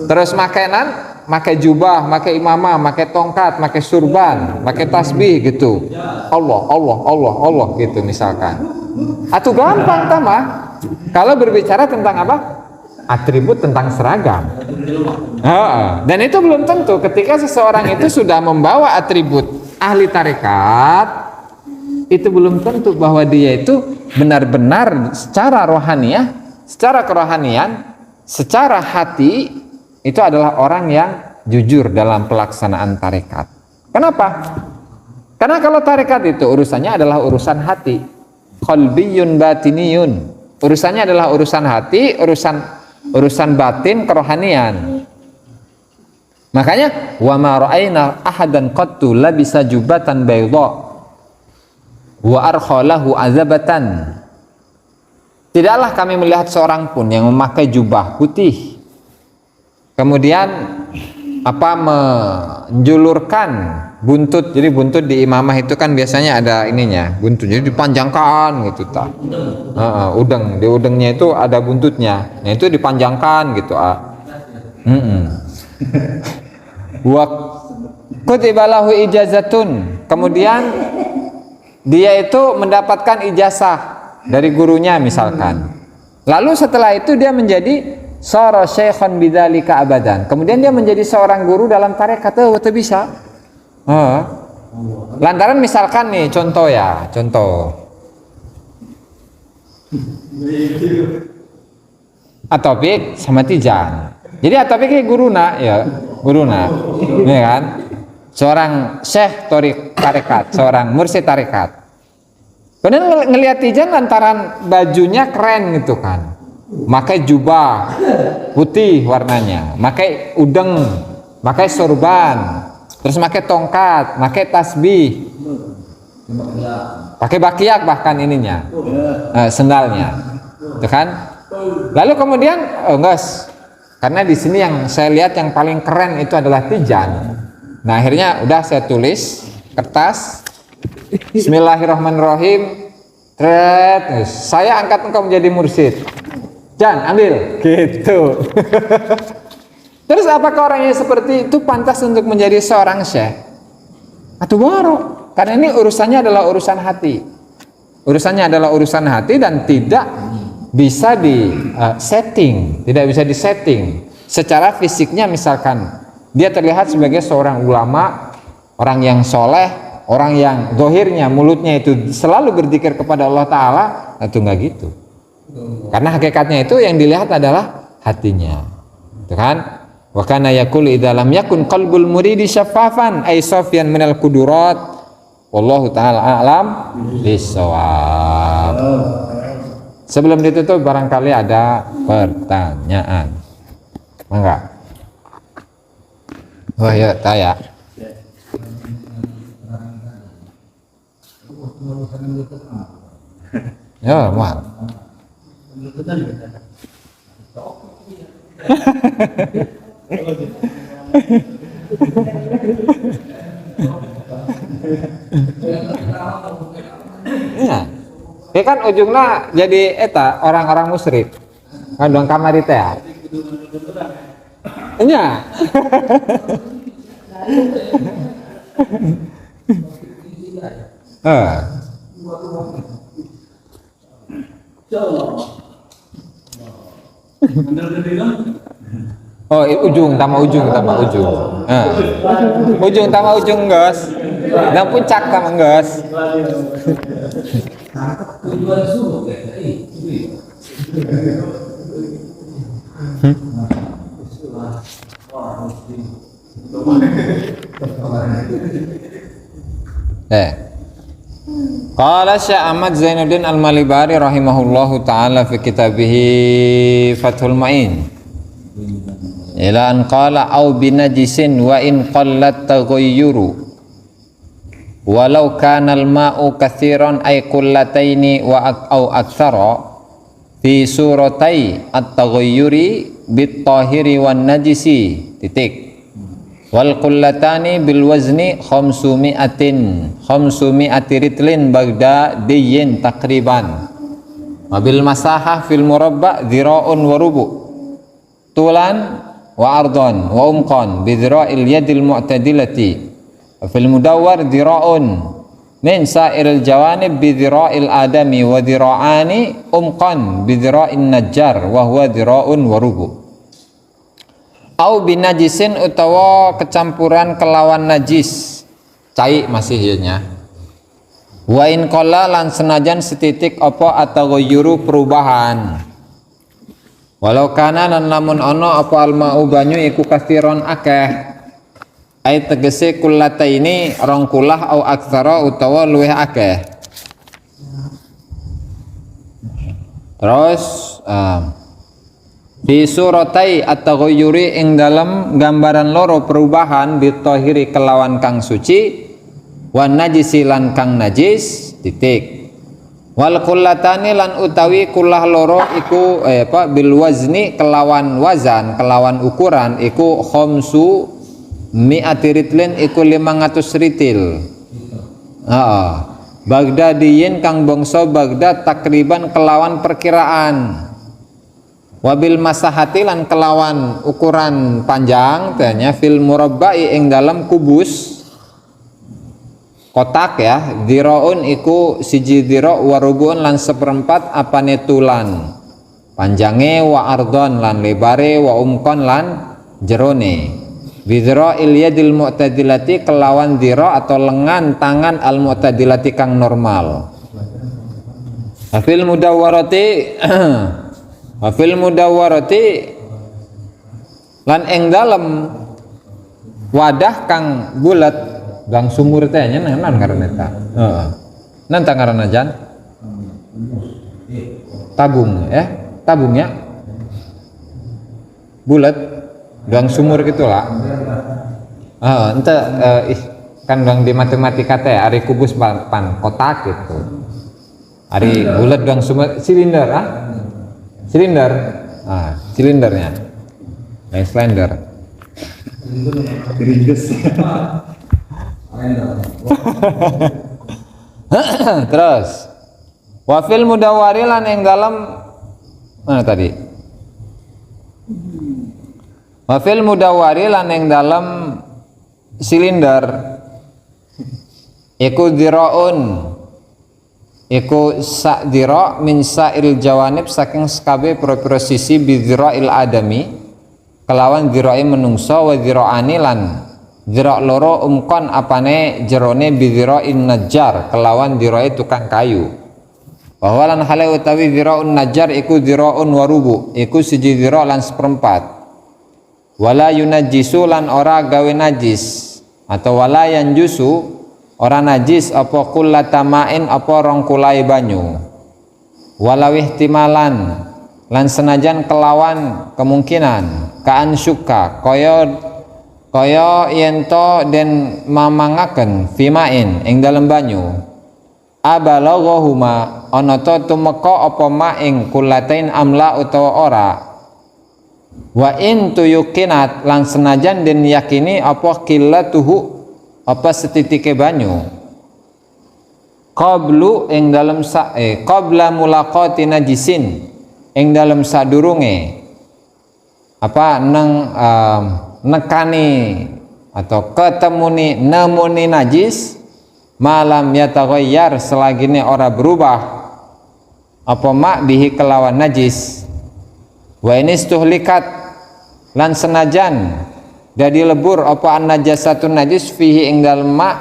Terus pakai jubah, pakai imamah, pakai tongkat, pakai surban, pakai tasbih gitu. Allah gitu misalkan. Atau gampang tamah. Kalau berbicara tentang apa? Atribut, tentang seragam. Dan itu belum tentu ketika seseorang itu sudah membawa atribut ahli tarekat, itu belum tentu bahwa dia itu benar-benar secara rohaniyah, secara kerohanian, secara hati itu adalah orang yang jujur dalam pelaksanaan tarekat. Kenapa? Karena kalau tarekat itu urusannya adalah urusan hati, qalbiyun batiniyun. Urusannya adalah urusan hati, urusan batin, kerohanian. Makanya wa ma ra'ayna ahadan qattu labisa jubatan bayda wa arkhalahu azabatan. Tidaklah kami melihat seorang pun yang memakai jubah putih kemudian menjulurkan buntut. Jadi buntut di imamah itu kan biasanya ada ininya, buntut, jadi dipanjangkan gitu tak. Udeng, di udengnya itu ada buntutnya, nah itu dipanjangkan gitu. Wa kutiba lahu ijazatun, kemudian dia itu mendapatkan ijazah dari gurunya misalkan. Lalu setelah itu dia menjadi sara syaikhan bidzalika abadan. Kemudian dia menjadi seorang guru dalam tarekat itu bisa. Lantaran misalkan nih contoh. Atopik sama Tijan. Jadi Atopik ini guruna, ya kan? Seorang syekh tarekat, seorang mursyid tarekat. Kemudian ngelihat Tijan lantaran bajunya keren gitu kan, pakai jubah putih warnanya, pakai udeng, pakai sorban, terus pakai tongkat, pakai tasbih, pakai bakiak bahkan ininya, sendalnya, itu kan. Lalu kemudian karena di sini yang saya lihat yang paling keren itu adalah Tijan. Nah akhirnya udah saya tulis kertas, Bismillahirrahmanirrahim, saya angkat engkau menjadi mursyid, Jan ambil gitu. Terus apakah orang yang seperti itu pantas untuk menjadi seorang syekh? Atau baru? Karena ini urusannya adalah urusan hati. Urusannya adalah urusan hati dan tidak bisa disetting, secara fisiknya. Misalkan dia terlihat sebagai seorang ulama, orang yang soleh, orang yang zahirnya mulutnya itu selalu berzikir kepada Allah Ta'ala, itu enggak gitu. Karena hakikatnya itu yang dilihat adalah hatinya, itu kan? Wa kana yaqulu idza lam yakun qalbul muridi syaffafan ay safyan minal qudurat, wallahu ta'ala a'lam bissawab. Sebelum ditutup barangkali ada pertanyaan. Mangga. Oh ya, tanya. Ya, mal. Ya kan ujungnya jadi eta orang-orang musyrik. Ngandung kamar itu ya. Iya. Oh, ujung tambah ujung. Ujung tambah ujung, guys. Dan puncak tambah, guys. Qala Syekh Ahmad Zainuddin Al-Malibari rahimahullahu taala fi kitabih Fathul Ma'in ila an qala au binajisin wa in qallat taghayyuru walau kana al-ma'u katsiran ay qullataini wa au aktsara fi suratai at-taghayyuri bit-tahiri wan najisi titik wal qullatani bil wazni khamsumi'ati ritlin bagdadiyin takriban wabil masahah fil murabba dhira'un wa rubu tulan wa ardon wa umqan bidhra'il yadil mu'tadilati fil mudawwar dhira'un min sa'iril jawanib bidhra'il adami wa dhira'ani umqan bidhra'in najjar wa huwa dhira'un wa rubu au binajisin utawa kecampuran kelawan najis cai masih ieunya wa in qalla lan senajan setitik apa ataghayyuru perubahan walau kana lan lamun ana apa almau banyu iku katsiron akeh ai tegese kullataini rong kulah au aktsara utawa luwih akeh terus fi suratai at-taghayyuri ing dalam gambaran loro perubahan bitahiri kelawan kang suci wan najisi lan kang najis titik. Wal kullatani lan utawi kullah loro iku bil wazni kelawan wazan, kelawan ukuran iku khamsu mi'ati ritlin iku 500 ritil. Bagdadiyin kang bangsa Baghdad takriban kelawan perkiraan. Wabil masahati lan kelawan ukuran panjang tanya fil murabba'i ing dalam kubus kotak ya, diraun iku siji dira wa rubuun lan seperempat apane tulan panjange wa ardon lan lebare wa umkon lan jerone bidra ilyadil mu'tadilati kelawan dira atau lengan tangan al mu'tadilati kang normal. Afil mudawwarati wafil mudawwarati lan ing dalem wadah kang bulat gang sumur teh nya nan ngaranna eta. Heeh. Nan ta ngaranna jan? Tabung ya, tabungnya bulat gang sumur gitulah. Ente kan gang di matematika teh ari kubus pan kotak gitu. Ari bulat gang sumur silinder silinder, silindernya, slender. Terus, wafil mudawwari lan ing dalam mana tadi? Wafil mudawwari lan ing dalam silinder, iku diraun. Iku sak dira min sa'il jawanib saking sekabe pira-pira sisi bidzira'il adami kelawan dzira'i menungso wa dzira'ani lan dzira' loro umkon apane jerone bidzira'in najjar kelawan dzira'i tukang kayu. Wa lan hale utawi dzira'un najjar iku dzira'un warubu iku siji dzira' lan seperempat. Wala yunajjisu lan ora gawe najis atau wala yanjusu ora najis apa kullatamain apa rong kulai banyu walau ihtimalan lan senajan kelawan kemungkinan kaan syuka kaya yento den mamangaken fimain ing dalem banyu abalaghahuma ana ta tumeka apa ma ing kullatain amla utawa ora wa in tuyukinat lan senajan den yakini apa qillatuhu apa setitike banyu qablu ing dalam qabla mulaqati najisin ing dalam sadurunge apa nekani atau ketemuni nemuni najis malam yataghayyar selagine ora berubah apa mak bihi kelawan najis wa inistuhlikat lan senajan jadi lebur apa an najasatun najis fihi ing dalem ma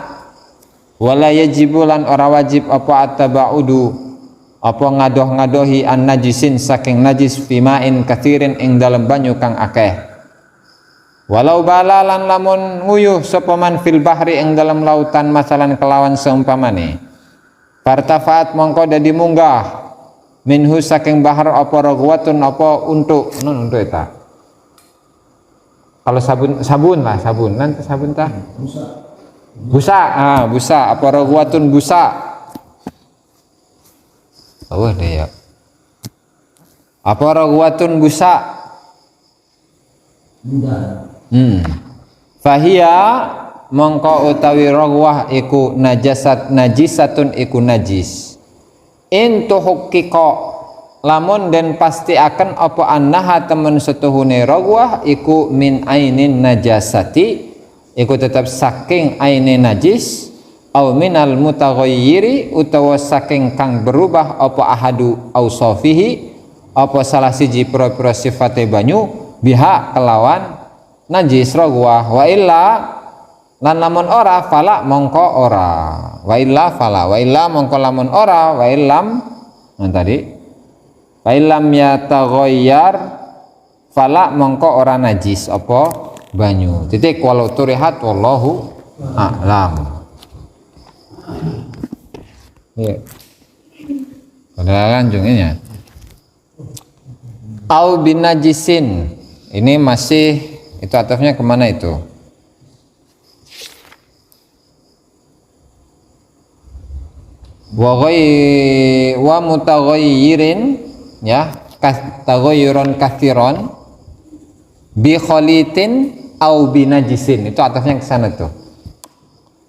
wala yajibu lan ora wajib apa attabaudu apa ngadoh-ngadohi an najisin saking najis fimain kathirin ing dalem banyu kang akeh walau balalan lamun nguyuh sapa man fil bahri ing dalem lautan masalan kelawan seumpamane fartafaat mongko dadi munggah minhu saking bahar apa ragwatun apa untuk untuk eta. Kalau sabun nanti sabun tah busa apa ragwatun busa deh ya apa ragwatun busa fahia mongko utawi ragwah iku najisatun iku najis in tuhukiko lamun den pasti akan apa annaha temen setuhune ragwah iku min ainin najasati iku tetap saking aine najis au minal mutaghayyiri utawa saking kang berubah apa ahadu ausafihi apa salah siji pira-pira sifate banyu biha kelawan najis ragwah wa illa lan lamun ora fala mongko ora wa illa fala wa illa mongko lamun ora wa illam tadi Failam yataghayyar fala mongko ora najis apa banyu. Titik walau turihat wallahu a'lam. Ya. Pada lanjutnya. Au bin najisin. Ini masih itu atafnya kemana itu? wa mutaghayyirin, ya, taghayyuran kathiron bi khalitin au binajisin. Itu atasnya ke sana tuh.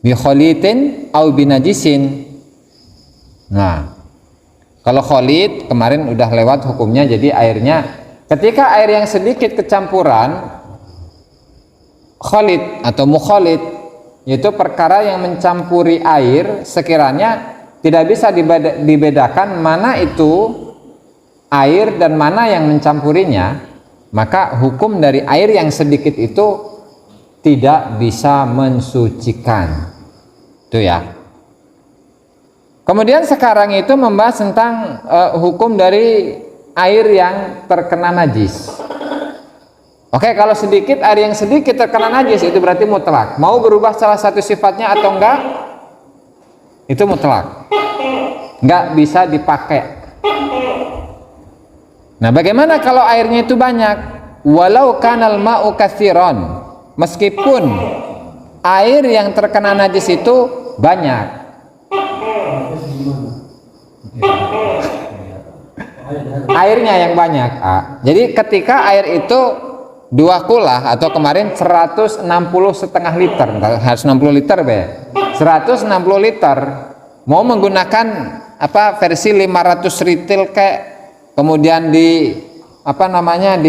Bi khalitin au binajisin. Nah, kalau khalid kemarin udah lewat hukumnya, jadi airnya ketika air yang sedikit kecampuran khalid atau mukhalid, yaitu perkara yang mencampuri air sekiranya tidak bisa dibedakan mana itu air dan mana yang mencampurinya, maka hukum dari air yang sedikit itu tidak bisa mensucikan. Itu ya. Kemudian sekarang itu membahas tentang hukum dari air yang terkena najis. Oke, kalau sedikit, air yang sedikit terkena najis itu berarti mutlak. Mau berubah salah satu sifatnya atau enggak, itu mutlak, enggak bisa dipakai. Nah, bagaimana kalau airnya itu banyak? Walau kanal ma'u katsiran, meskipun air yang terkena najis itu banyak. Airnya yang banyak. Jadi ketika air itu 2 kulah atau kemarin 160 setengah liter, harus 60 liter be, 160 liter, mau menggunakan versi 500 ritil kayak, kemudian di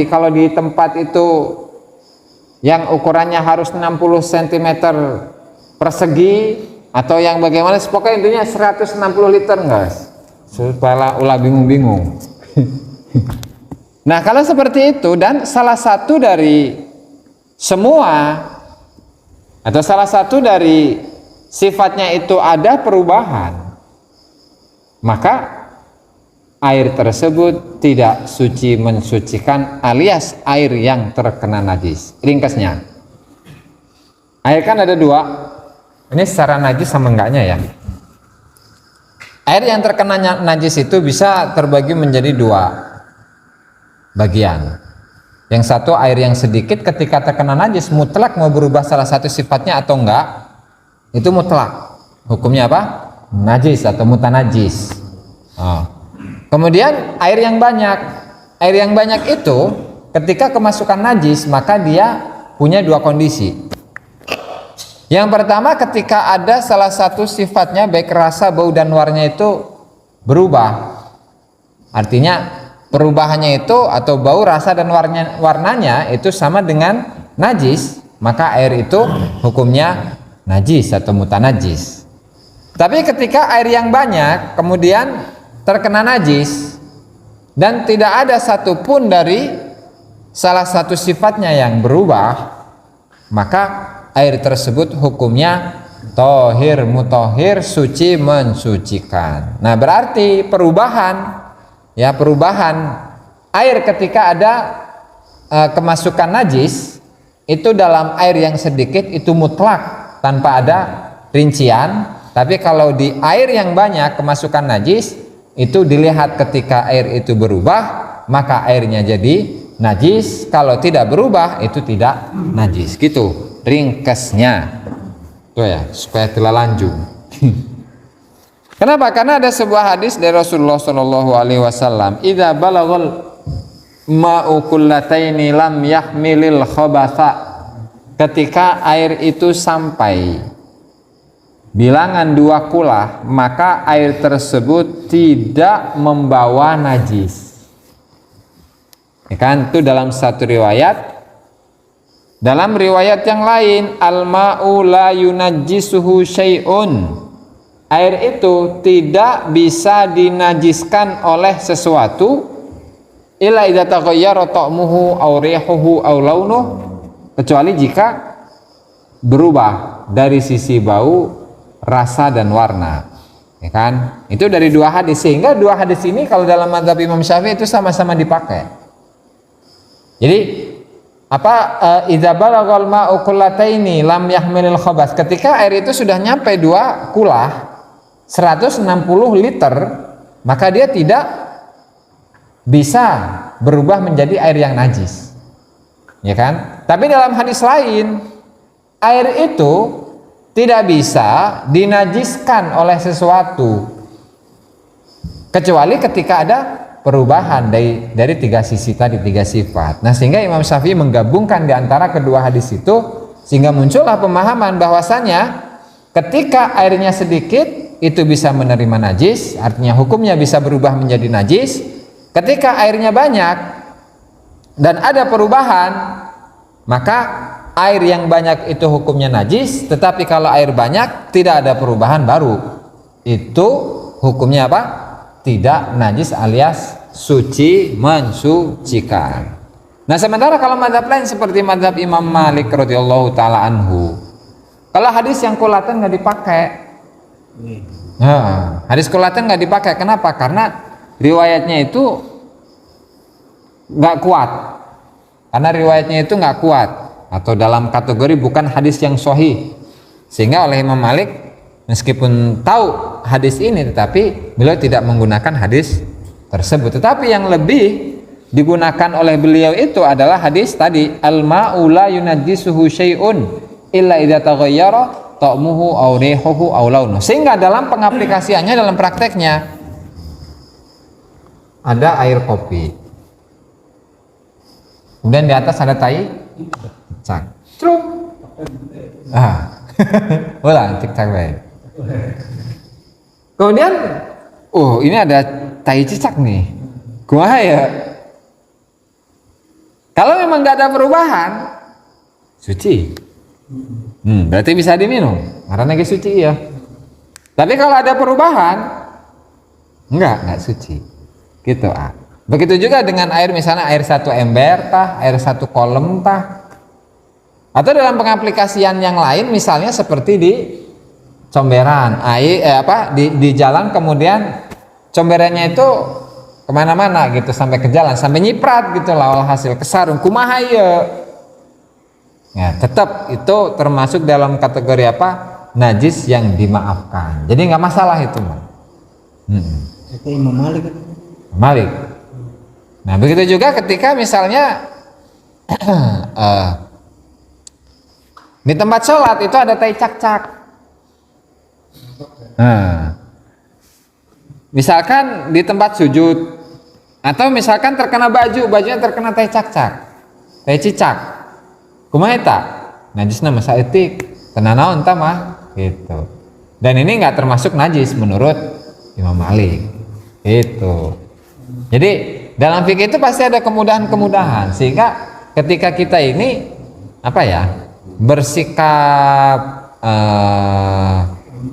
kalau di tempat itu yang ukurannya harus 60 cm persegi atau yang bagaimana, pokoknya intinya 160 liter guys, supaya ulah bingung-bingung. Nah, kalau seperti itu dan salah satu dari semua atau salah satu dari sifatnya itu ada perubahan, maka air tersebut tidak suci mensucikan, alias air yang terkena najis. Ringkasnya, air kan ada 2, ini secara najis sama enggaknya ya. Air yang terkena najis itu bisa terbagi menjadi 2 bagian. Yang satu air yang sedikit ketika terkena najis mutlak mau berubah salah satu sifatnya atau enggak, itu mutlak, hukumnya apa? Najis atau mutanajis. Kemudian air yang banyak itu ketika kemasukan najis maka dia punya 2 kondisi. Yang pertama, ketika ada salah satu sifatnya baik rasa, bau dan warnanya itu berubah, artinya perubahannya itu atau bau, rasa dan warnanya itu sama dengan najis, maka air itu hukumnya najis atau mutanajis. Tapi ketika air yang banyak kemudian terkena najis dan tidak ada satupun dari salah satu sifatnya yang berubah, maka air tersebut hukumnya tohir mutohir, suci mensucikan. Nah, berarti perubahan air ketika ada kemasukan najis itu dalam air yang sedikit itu mutlak tanpa ada rincian. Tapi kalau di air yang banyak kemasukan najis itu dilihat ketika air itu berubah maka airnya jadi najis, kalau tidak berubah itu tidak najis. Gitu ringkasnya tuh ya, supaya tidak lanjut. Kenapa? Karena ada sebuah hadis dari Rasulullah Shallallahu Alaihi Wasallam, "Idza balaghal ma'u kullataini lam yahmilil khabatha." Ketika air itu sampai bilangan 2 kulah, maka air tersebut tidak membawa najis. Ya kan? Itu dalam satu riwayat. Dalam riwayat yang lain, al-ma'u la yunajjisuhu syai'un. Air itu tidak bisa dinajiskan oleh sesuatu illa idza taghayyara ta'muhu aw rihuhu aw launuh, kecuali jika berubah dari sisi bau, rasa dan warna. Ya kan? Itu dari 2 hadis, sehingga 2 hadis ini kalau dalam mazhab Imam Syafi'i itu sama-sama dipakai. Jadi idza balaghal ma'u kullataini lam yahmilil khabas, ketika air itu sudah nyampe 2 kulah 160 liter, maka dia tidak bisa berubah menjadi air yang najis, ya kan? Tapi dalam hadis lain, air itu tidak bisa dinajiskan oleh sesuatu kecuali ketika ada perubahan dari tiga sisi tadi, tiga sifat. Nah, sehingga Imam Syafi'i menggabungkan di antara kedua hadis itu, sehingga muncullah pemahaman bahwasanya ketika airnya sedikit itu bisa menerima najis, artinya hukumnya bisa berubah menjadi najis. Ketika airnya banyak dan ada perubahan, maka air yang banyak itu hukumnya najis, tetapi kalau air banyak tidak ada perubahan, baru itu hukumnya apa? Tidak najis alias suci, mensucikan. Nah, sementara kalau mazhab lain seperti mazhab Imam Malik radhiyallahu taala anhu, kalau hadis yang kulatan nggak dipakai. Nah, hadis kulatan nggak dipakai. Kenapa? Karena riwayatnya itu nggak kuat. Karena riwayatnya itu nggak kuat, atau dalam kategori bukan hadis yang sahih. Sehingga oleh Imam Malik, meskipun tahu hadis ini, tetapi beliau tidak menggunakan hadis tersebut. Tetapi yang lebih digunakan oleh beliau itu adalah hadis tadi, al-ma'u la yunajjisuhu syai'un illa idza taghayyara ta'muhu aw rihuhu aw launuhu. Sehingga dalam pengaplikasiannya, dalam prakteknya, ada air kopi, kemudian di atas ada tai cicak, truk, ulang cicak baik. Kemudian, ini ada tai cicak nih, kumaha ya? Kalau memang nggak ada perubahan, suci. Berarti bisa diminum, karena lagi suci ya. Tapi kalau ada perubahan, enggak suci. Gitu ah. Begitu juga dengan air, misalnya air satu ember tah, air satu kolam tah. Atau dalam pengaplikasian yang lain, misalnya seperti di comberan, di jalan, kemudian comberannya itu kemana-mana gitu, sampai ke jalan, sampai nyiprat gitu lah, hasil kesarung, kumaha ya. Ya, tetap itu termasuk dalam kategori apa? Najis yang dimaafkan. Jadi nggak masalah itu, Mas. Itu Imam Malik. Malik. Nah, begitu juga ketika misalnya di tempat sholat itu ada tai cak-cak. Nah, misalkan di tempat sujud, atau misalkan terkena bajunya terkena tai cak-cak, tai cicak, kumaha eta? Najisna masa etik, tenanaon tah mah gitu. Dan ini nggak termasuk najis menurut Imam Malik. Itu. Jadi dalam fikih itu pasti ada kemudahan-kemudahan, sehingga ketika kita ini bersikap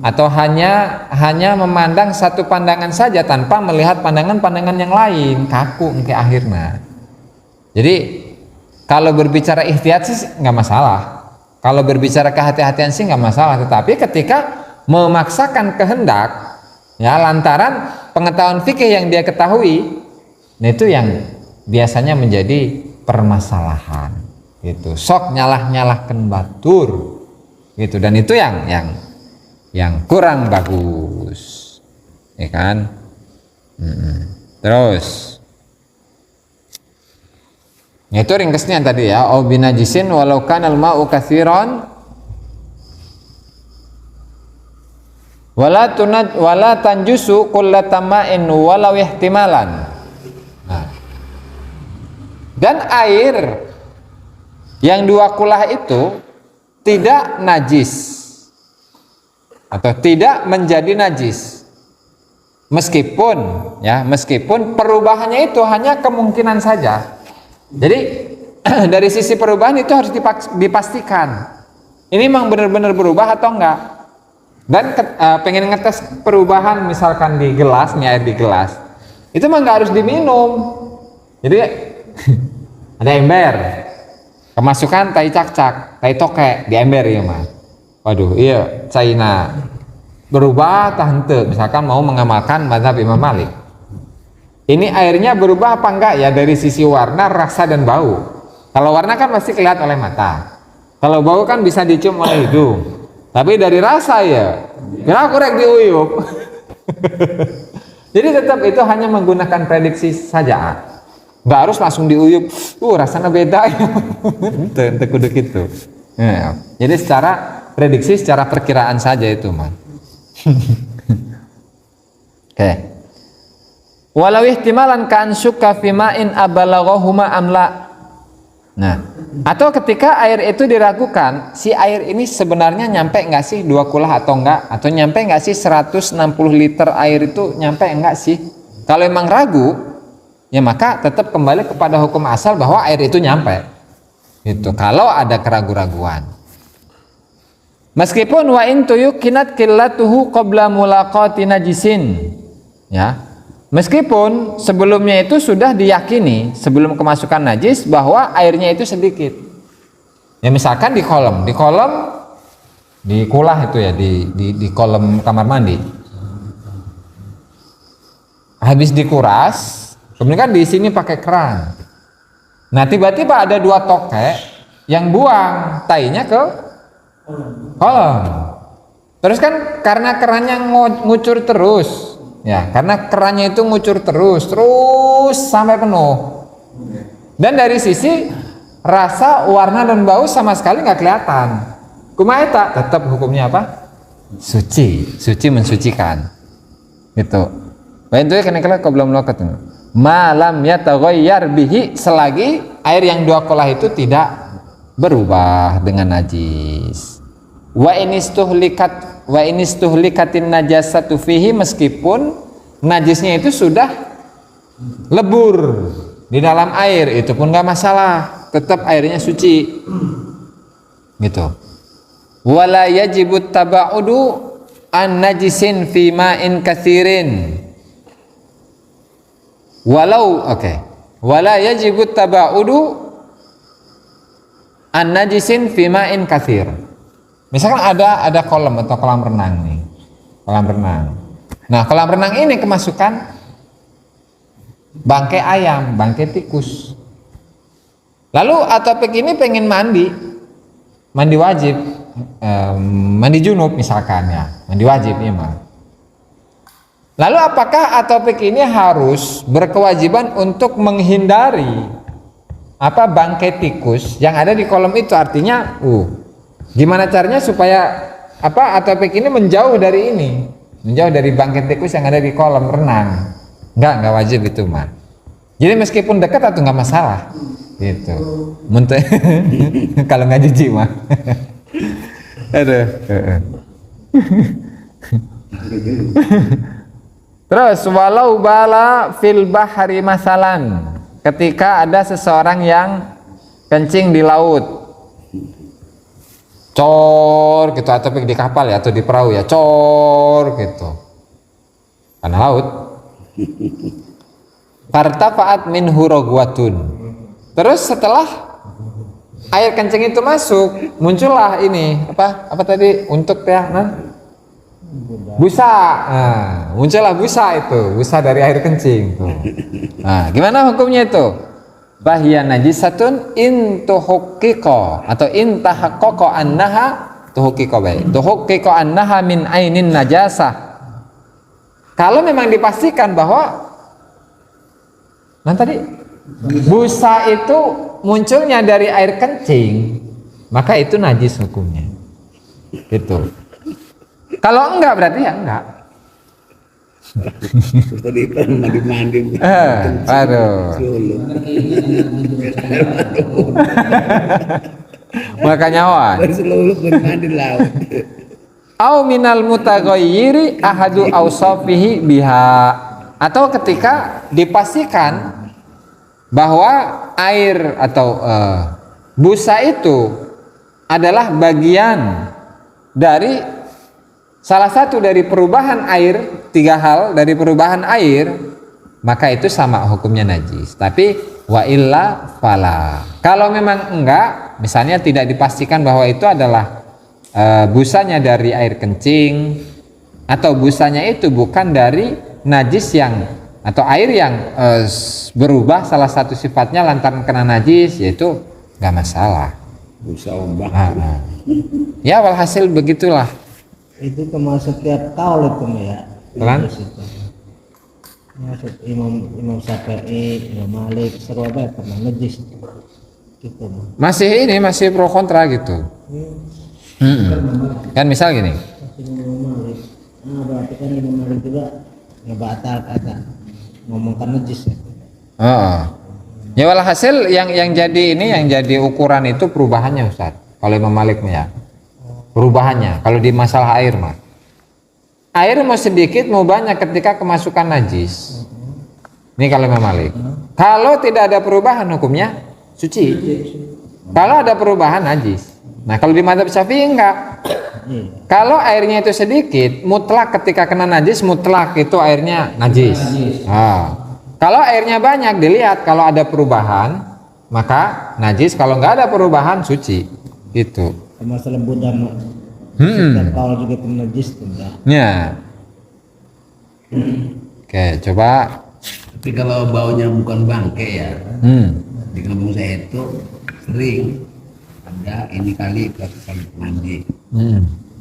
atau hanya memandang satu pandangan saja tanpa melihat pandangan-pandangan yang lain, kaku ke akhirnya. Jadi kalau berbicara ihtiyat sih nggak masalah, kalau berbicara kehati-hatian sih nggak masalah. Tetapi ketika memaksakan kehendak, ya lantaran pengetahuan fikih yang dia ketahui, nah itu yang biasanya menjadi permasalahan. Gitu. Sok nyalah-nyalahkan batur, gitu. Dan itu yang kurang bagus, ya kan? Terus, itu ringkesnya tadi ya, au binajisin walau kanal ma'u katsiran wala tanjusu kullatama'in walau ihtimalan. Nah, dan air yang dua kulah itu tidak najis atau tidak menjadi najis, meskipun perubahannya itu hanya kemungkinan saja. Jadi dari sisi perubahan itu harus dipastikan ini memang benar-benar berubah atau enggak. Dan pengen ngetes perubahan misalkan di gelas, nih air di gelas, itu mah nggak harus diminum. Jadi ada ember, kemasukan tai cak-cak, tai toke di ember ya mah. Waduh, iya China berubah tah henteu, misalkan mau mengamalkan mazhab Imam Malik. Ini airnya berubah apa enggak ya dari sisi warna, rasa dan bau. Kalau warna kan pasti kelihatan oleh mata. Kalau bau kan bisa dicium oleh hidung. Tapi dari rasa ya, kira kurang diuyup. Jadi tetap itu hanya menggunakan prediksi saja. Nggak harus langsung diuyup. Rasanya beda. Itu kudu gitu. Ya. Jadi secara prediksi, secara perkiraan saja itu, man. Oke. Walau ihtimalan ka'an syukka fi ma'in abalaghahuma amla. Nah, atau ketika air itu diragukan, si air ini sebenarnya nyampe nggak sih 2 kulah atau enggak, atau nyampe nggak sih 160 liter air itu nyampe enggak sih? Kalau emang ragu, ya maka tetap kembali kepada hukum asal bahwa air itu nyampe. Itu kalau ada keraguan-raguan. Meskipun wa in tuyukinat qillatuhu qabla mulaqati najisin. Ya. Meskipun sebelumnya itu sudah diyakini sebelum kemasukan najis bahwa airnya itu sedikit. Ya misalkan di kolam di kulah itu ya di kolam kamar mandi. Habis dikuras, kemudian kan di sini pakai keran. Nah tiba-tiba ada 2 tokek yang buang tainya ke kolam. Terus kan karena kerannya ngucur terus. Ya, karena kerannya itu ngucur terus sampai penuh. Dan dari sisi rasa, warna dan bau sama sekali nggak kelihatan. Kumaha tetap hukumnya apa? Suci mensucikan. Gitu. Baik itu kena kala belum lokat. Malam yataghayyar bihi, selagi air yang 2 kulah itu tidak berubah dengan najis. Wa inistuhlikatin najasatu fihi, meskipun najisnya itu sudah lebur di dalam air, itu pun nggak masalah, tetap airnya suci. Gitu. Wala yajibut tabaudu an najisin fi ma'in katsirin. Wala yajibut tabaudu an najisin fi ma'in katsir. Misalkan ada kolam atau kolam renang nih, kolam renang. Nah kolam renang ini kemasukan bangkai ayam, bangkai tikus. Lalu atopik ini pengen mandi wajib, mandi junub misalkan ya, mandi wajib ya mah. Lalu apakah atopik ini harus berkewajiban untuk menghindari bangkai tikus yang ada di kolam itu? Artinya, gimana caranya supaya atopik ini menjauh dari bangkai tikus yang ada di kolam renang? Enggak wajib itu mah. Jadi meskipun dekat atau nggak masalah, gitu. Kalau nggak jijik mah. Aduh. Terus walau bala fil bahari masalan, ketika ada seseorang yang kencing di laut. Cor gitu, atau di kapal ya, atau di perahu ya, cor gitu karena laut. Fartafa'at minhu ragwatun, terus setelah air kencing itu masuk, muncullah ini apa tadi untuk ya busa. Nah, muncullah busa dari air kencing tuh. Nah gimana hukumnya itu? Bahya najisatun in tuhukiko atau in tahakkoko annaha tuhukiko annaha min ainin najasah. Kalau memang dipastikan bahwa tadi busa itu munculnya dari air kencing, maka itu najis hukumnya. Gitu. Kalau enggak berarti ya enggak. Tadi mandi. Aduh. Makanya mandi laut. Au minal mutaghayyiri ahadu awsafihi biha, atau ketika dipastikan bahwa air atau busa itu adalah bagian dari salah satu dari perubahan air, 3 hal dari perubahan air, maka itu sama hukumnya najis. Tapi wa illa fala. Kalau memang enggak, misalnya tidak dipastikan bahwa itu adalah busanya dari air kencing, atau busanya itu bukan dari najis yang atau air yang berubah salah satu sifatnya lantaran kena najis, yaitu enggak masalah. Busa ombak. Ya walhasil begitulah. Itu termasuk tiap kaul itu ya. Pelan. Maksud Imam Syafi'i, Imam Malik, serba pernah najis gitu. Masih pro kontra gitu. Kan misal gini. Imam Malik. Berarti kan Imam Malik juga ngebatal kata. ngomongkan najis ya. Heeh. Ya walhasil yang jadi ini yang jadi ukuran itu perubahannya Ustaz. Kalau Imam Malik nih ya. Perubahannya kalau di masalah air mah. Air mau sedikit mau banyak ketika kemasukan najis. Ini kalau Imam Malik. Kalau tidak ada perubahan hukumnya suci. Kalau ada perubahan najis. Nah, kalau di mazhab Syafi'i enggak. Kalau airnya itu sedikit, mutlak ketika kena najis mutlak itu airnya najis. Nah, kalau airnya banyak dilihat kalau ada perubahan maka najis, kalau nggak ada perubahan suci. Itu. Masalah Buddha setiap kaul juga kena najis tuh ya. Ya. Oke, coba. Tapi kalau baunya bukan bangke ya, di kampung saya itu sering ada ini kali mandi.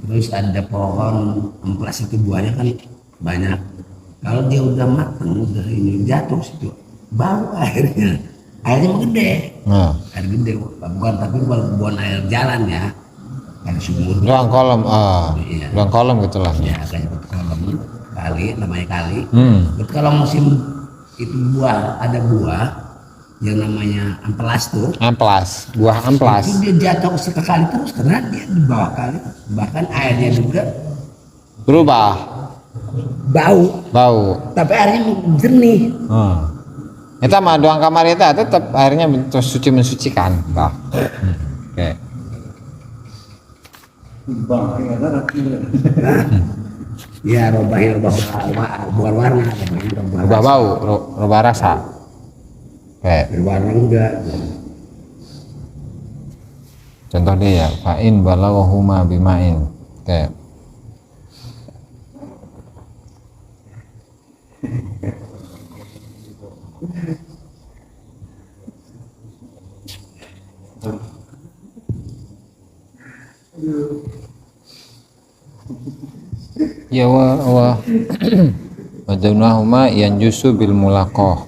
Terus ada pohon amplas itu buahnya kan banyak. Kalau dia udah matang, udah ini jatuh situ, bau airnya mah gede. Air gede, bukan air jalan ya, air sumur. Ruang kolom, Iya. ruang kolom gitulah. Ya kayak kolam kali, namanya kali. Terus kalau musim itu ada buah yang namanya amplas tuh. Amplas, buah amplas. Itu dia jatuh sekali terus karena dia di bawah kali, bahkan airnya juga Berubah bau, tapi airnya jernih. Kita mah doang kamar itu tetap airnya suci mensucikan. Oke. Ya robah bukan warna, Rubah bau, rubah rasa. Oke. berwarna enggak. Contoh dia, fa'in balawahuma bimain. Oke. Ya wa wadunahuma yanjusu bil mulaqah.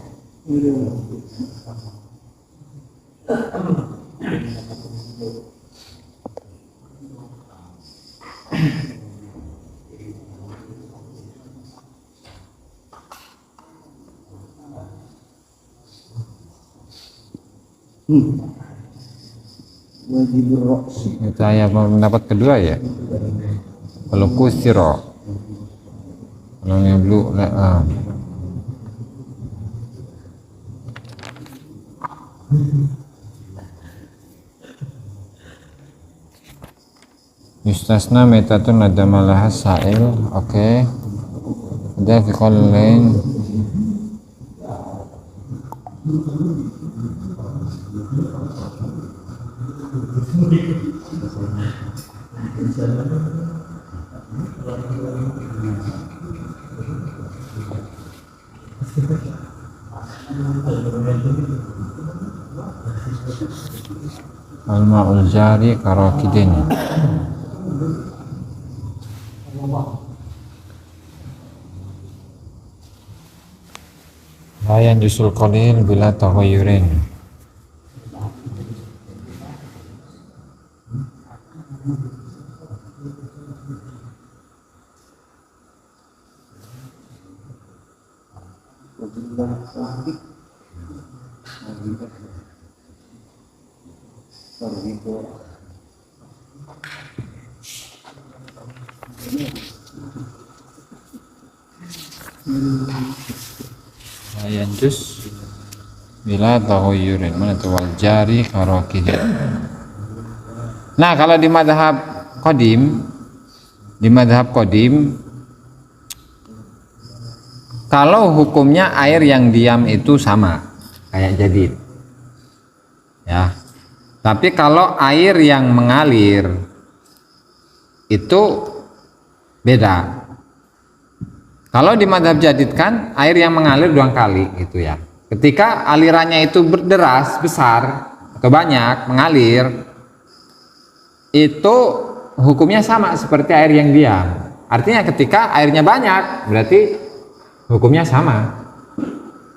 Itu ayat pendapat kedua ya. Kalau kusiro, kalau nyeblu, Yustasna metatun ada malah sa'il. Oke. Ada fi qaul lain. Al-ma'ul jari karakidin. Layan jusul qalil bila taghayyurin. Layan jus bila taghayyurin, mana tuh wal jari karakidin. Nah, kalau di madhab qadim, kalau hukumnya air yang diam itu sama kayak jadid ya, tapi kalau air yang mengalir itu beda. Kalau di madhab jadid kan air yang mengalir 2 kali gitu ya, ketika alirannya itu berderas besar atau banyak mengalir, itu hukumnya sama seperti air yang diam. Artinya ketika airnya banyak berarti hukumnya sama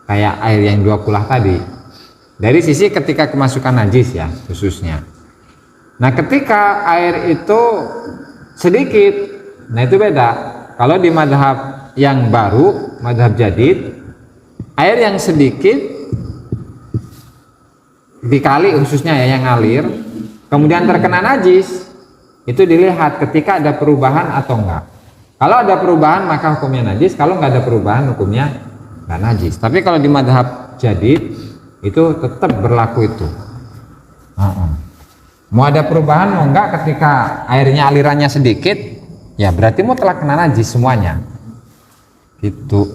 kayak air yang 2 kulah tadi. Dari sisi ketika kemasukan najis ya khususnya. Nah, ketika air itu sedikit, nah itu beda. Kalau di madhab yang baru, madhab jadid, air yang sedikit dikali khususnya ya yang ngalir, kemudian terkena najis, itu dilihat ketika ada perubahan atau enggak. Kalau ada perubahan maka hukumnya najis, kalau nggak ada perubahan hukumnya nggak najis. Tapi kalau di madhab jadid itu tetap berlaku itu. Mau ada perubahan mau enggak, ketika airnya alirannya sedikit, ya berarti mutlak kena najis semuanya. Gitu.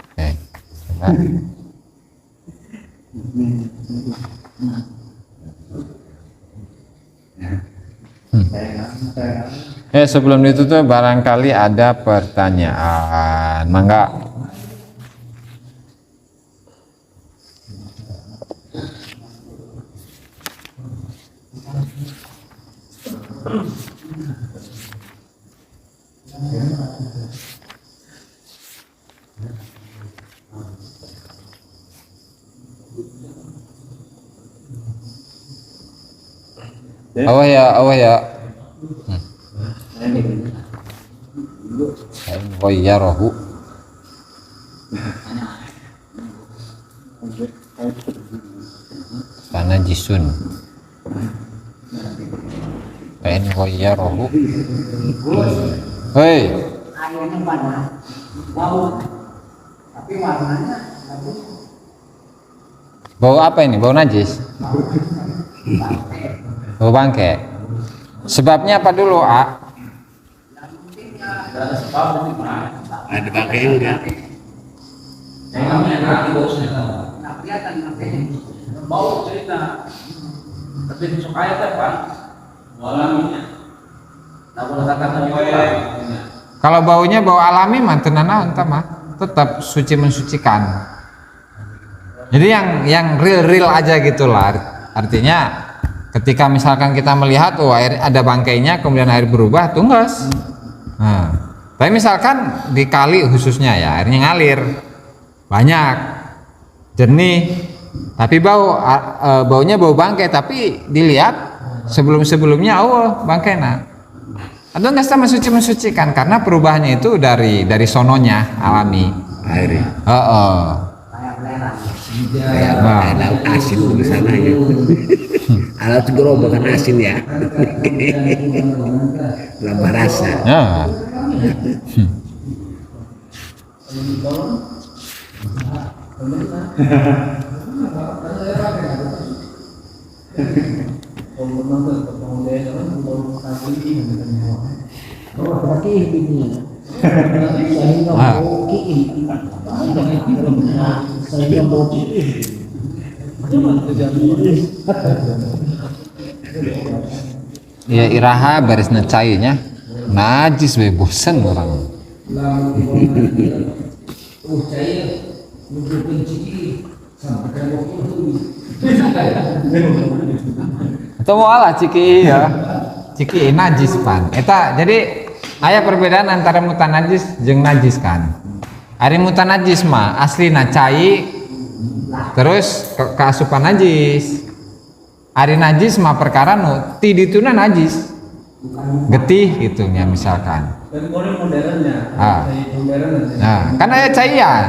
Oke. Sebelum itu tuh barangkali ada pertanyaan, mangga. Awah ya. Ghayyarahu. Fanajisun. Fa'in ghayyarahu. Hei. Airnya panas, bau, tapi warnanya Bau apa ini? Bau najis? Bau bangke. Sebabnya apa dulu, A? Ada bangkai enggak? Bau cerita, tapi besok ayat apa? Alaminya. Tak boleh katakan Kalau baunya bau alami mah tenana entah mah tetap suci mensucikan. Jadi yang real aja gitulah. Artinya ketika misalkan kita melihat air ada bangkainya kemudian air berubah tunggas. Nah, tapi misalkan di kali khususnya ya airnya ngalir banyak jernih tapi baunya bau bangkai, tapi dilihat sebelumnya bangkaina atau nggak sama mensucikan karena perubahannya itu dari sononya alami Airnya. Nah. Kayak laut asin di sana ya. Alat gerobakan asin ya. Lambah rasa. Ya. Ya iraha barisna cainya najis we bosan orang. Atau malah ciki ya. Ciki najis pan. Eta jadi aya perbedaan antara mutan najis jeung najis kan. Ari mutan najis mah aslina cai terus keasupan najis. Ari najis mah perkara nu ti dituna najis. Getih gitu ya misalkan. Dan kemudian modernnya, modern Nah, kan aya caian.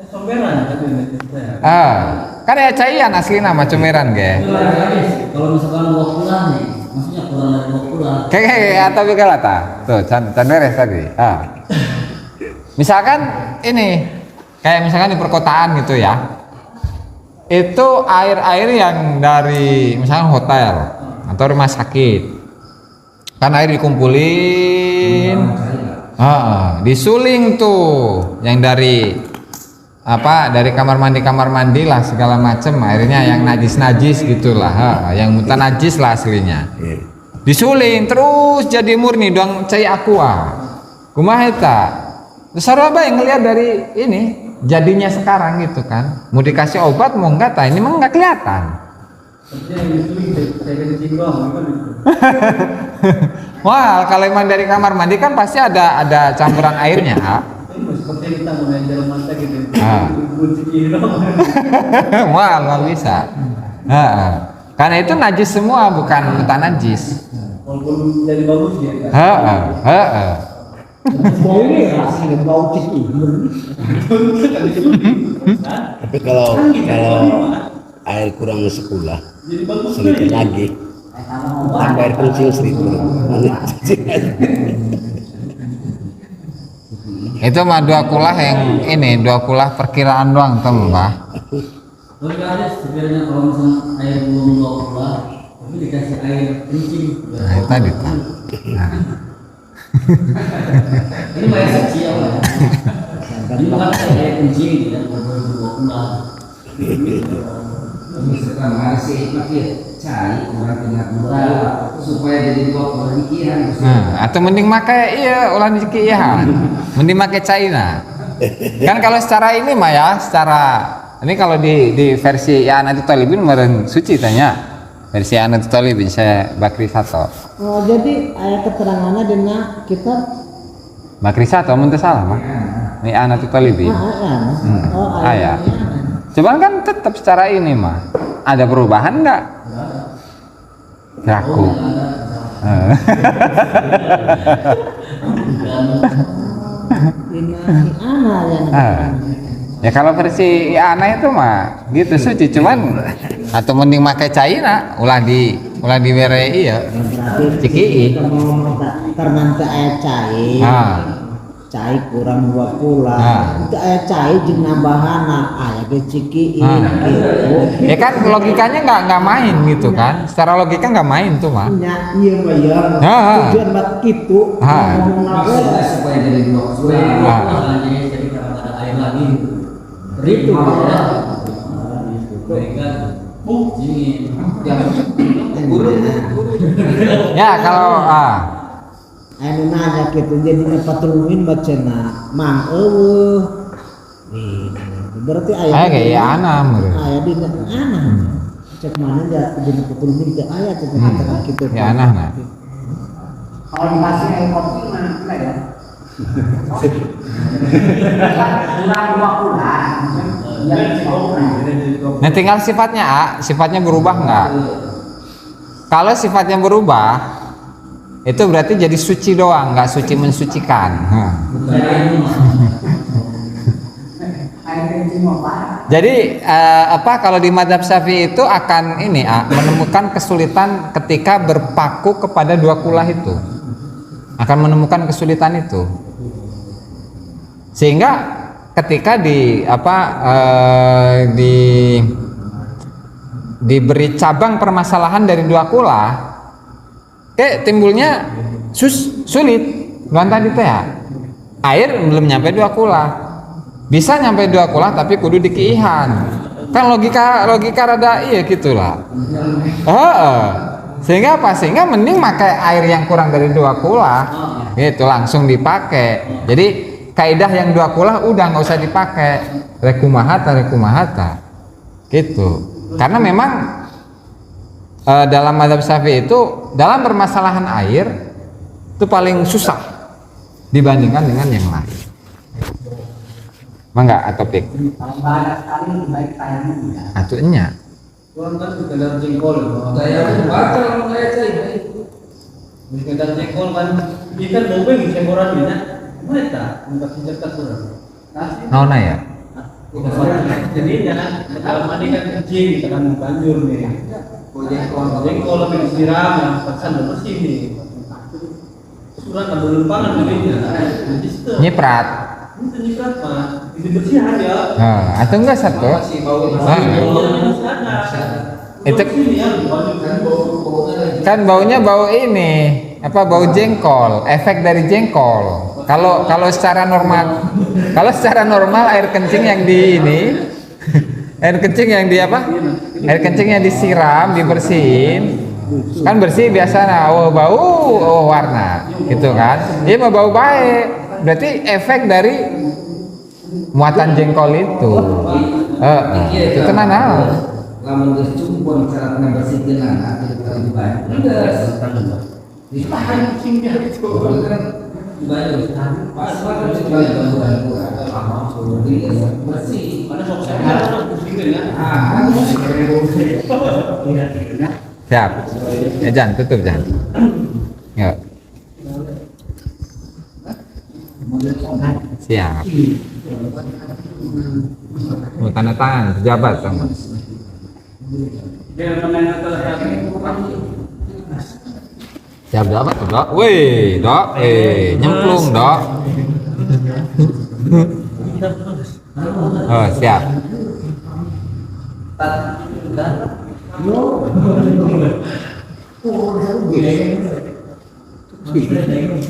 somberan Kan aya caian aslina mah comeran ge. kalau misalkan bawa pulang nih, maksudnya pulang dari bawa pulang. Kayak atau bigalata. Tuh, can beres tadi. Misalkan ini kayak misalkan di perkotaan gitu ya. Itu air-air yang dari misalkan hotel atau rumah sakit. Kan air dikumpulin. Disuling tuh yang dari dari kamar mandi lah segala macem airnya yang najis gitulah, yang mutan najis lah aslinya. Disuling terus jadi murni dong cai aqua. Kumaha eta? Sarua yang ngelihat dari ini jadinya sekarang gitu kan. Mau dikasih obat mau enggak ini mah enggak kelihatan. Wah, kalau emang dari kamar mandi kan pasti ada campuran airnya. seperti kita mengajar mata gitu. Wah, nggak bisa. Karena itu najis semua, bukan mutan najis. Walaupun jadi bagus ya. Bau ini rasanya bau ciki. Tapi kalau air kurang sekolah, selipin lagi. Tambah air kencing selipin. Itu mah 2 kulah yang ini, 2 kulah perkiraan doang tuh Mbah. Tapi ada sebenarnya kalau misalnya air belum 2 kulah, tapi dikasih air kencing. Nah, itu tadi Pak. Nah. Ini banyak suci ya Pak. Ini bukan air kencing tidak boleh 2 kulah. Misalkan masih pakai cai orang tinggal murah supaya jadi 2 kulah ikihan. Nah, atau mending pakai ulah dikihan. Mending pakai China. Kan kalau secara ini mah ya, secara ini kalau di versi ya nanti Talibin meren suci tanya. Versi Anat Talibin saya Bakri Sato. Oh, jadi ayat keterangannya dina kitab Bakri Sato mun teu salah mah. Ini Anat Talibin. Oh, Ayat. Cuman kan tetap secara ini mah ada perubahan enggak? Raku. Ya kalau versi Ana itu mah gitu suci, cuman atau mending pakai China ulah di WRI ya. Ciki. Karena ayat cai. Cai kurang 2 kulah. Itu ayat cai jeung nambahana ayat ciki gitu. Ya kan logikanya nggak main gitu kan. Secara logika nggak main tuh mah. Nya ieu mah ya. Tujuan mat kitu. Ngomongna Supaya jadi 2 kulah. Jadi kalau ada air lagi, itu ya. Berikan ini Ya kalau anu nanya gitu jadi nepatulungin bacana mang eueuh. Berarti aya kayak Ana menurut. aya di ana. Cek mana ya di nepatulungin teh aya teh kitu. Ya Ana nah. Kalau dikasih air kopi mana pula ya? Kurang 2 kulah. Nah tinggal sifatnya sifatnya berubah nggak? Kalau sifatnya berubah itu berarti jadi suci doang, nggak suci mensucikan. Jadi kalau di mazhab Syafi'i itu akan ini menemukan kesulitan ketika berpaku kepada 2 kulah itu, akan menemukan kesulitan itu, sehingga ketika diberi cabang permasalahan dari 2 kulah, timbulnya sulit. Luan tadi teh air belum nyampe 2 kulah, bisa nyampe 2 kulah tapi kudu dikiihan. Kan logika rada iya gitulah. Sehingga apa? Sehingga mending pakai air yang kurang dari 2 kulah, gitu langsung dipakai. Jadi kaidah yang 2 kulah udah nggak usah dipakai. Rekumahata, gitu. Karena memang dalam mazhab Syafi'i itu dalam permasalahan air itu paling susah dibandingkan dengan yang lain. Mangga atau pik? Banyak sekali lebih baik tayangnya. Atunya. kurang kan sekedar jengkol. Saya baca kalau saya cai. Sekedar jengkol kan ikan bobeng semboran mina. Mereka untuk cerita kurang. Nona ya? Jadi jangan dalam mandi kan kecil kita kan banjur nih. Jengkol lebih disiram, pesan bersih nih. Surat kan belum pangan begini. Nyiprat. Itu nyiprat mah, itu bersihan ya. Atau enggak satu? Itu kan baunya bau ini, bau jengkol, efek dari jengkol. Kalau secara normal air kencing yang di ini air kencing yang di air kencing yang disiram, dibersihin kan bersih biasa, bau warna gitu kan. Dia mau bau baik, berarti efek dari muatan jengkol itu. Itu tenan Lamun geus cumpun syaratna bersihkeun atau lebih baik. Ditahan kucingnya itu. Banyak pas banget bersih. Mana sok saya pusing ya. Siap. Jangan tutup jangan. Ya. Siap. Mau tanda tangan pejabat sama. Siap dapat tuh, Dok. Wih, Dok. Nyemplung, Dok. Oh, siap.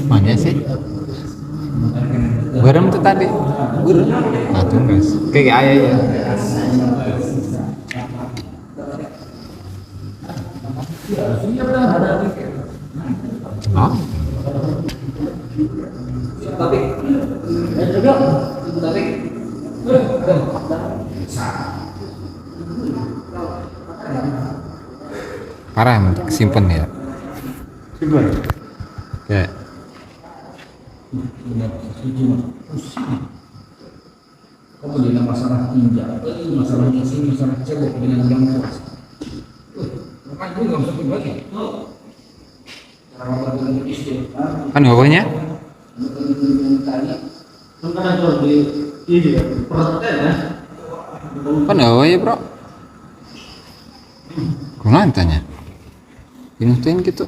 Mana sih? Berem tuh tadi. Nah, tuh guys. Kayak ayah ya. Oh. Parah emang simpen ya. Simpen. Oke. Kamu dengan masalah tinja, masalah isi, masalah cebok dengan yang puas. Bukan juga nggak bisa bagi. Kan bawahnya? Kan kalau di ini ya, perhatian ya. Kan bawah ya, Bro. Kumana tanya? Dinutuin gitu.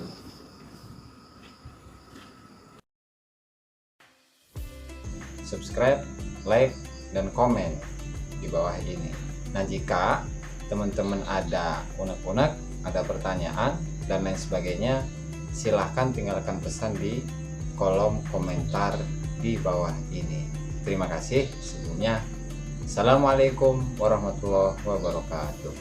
Subscribe, like, dan komen di bawah ini. Nah, jika teman-teman ada unek-unek, ada pertanyaan, dan lain sebagainya, silahkan tinggalkan pesan di kolom komentar di bawah ini. Terima kasih sebelumnya. Assalamualaikum warahmatullahi wabarakatuh.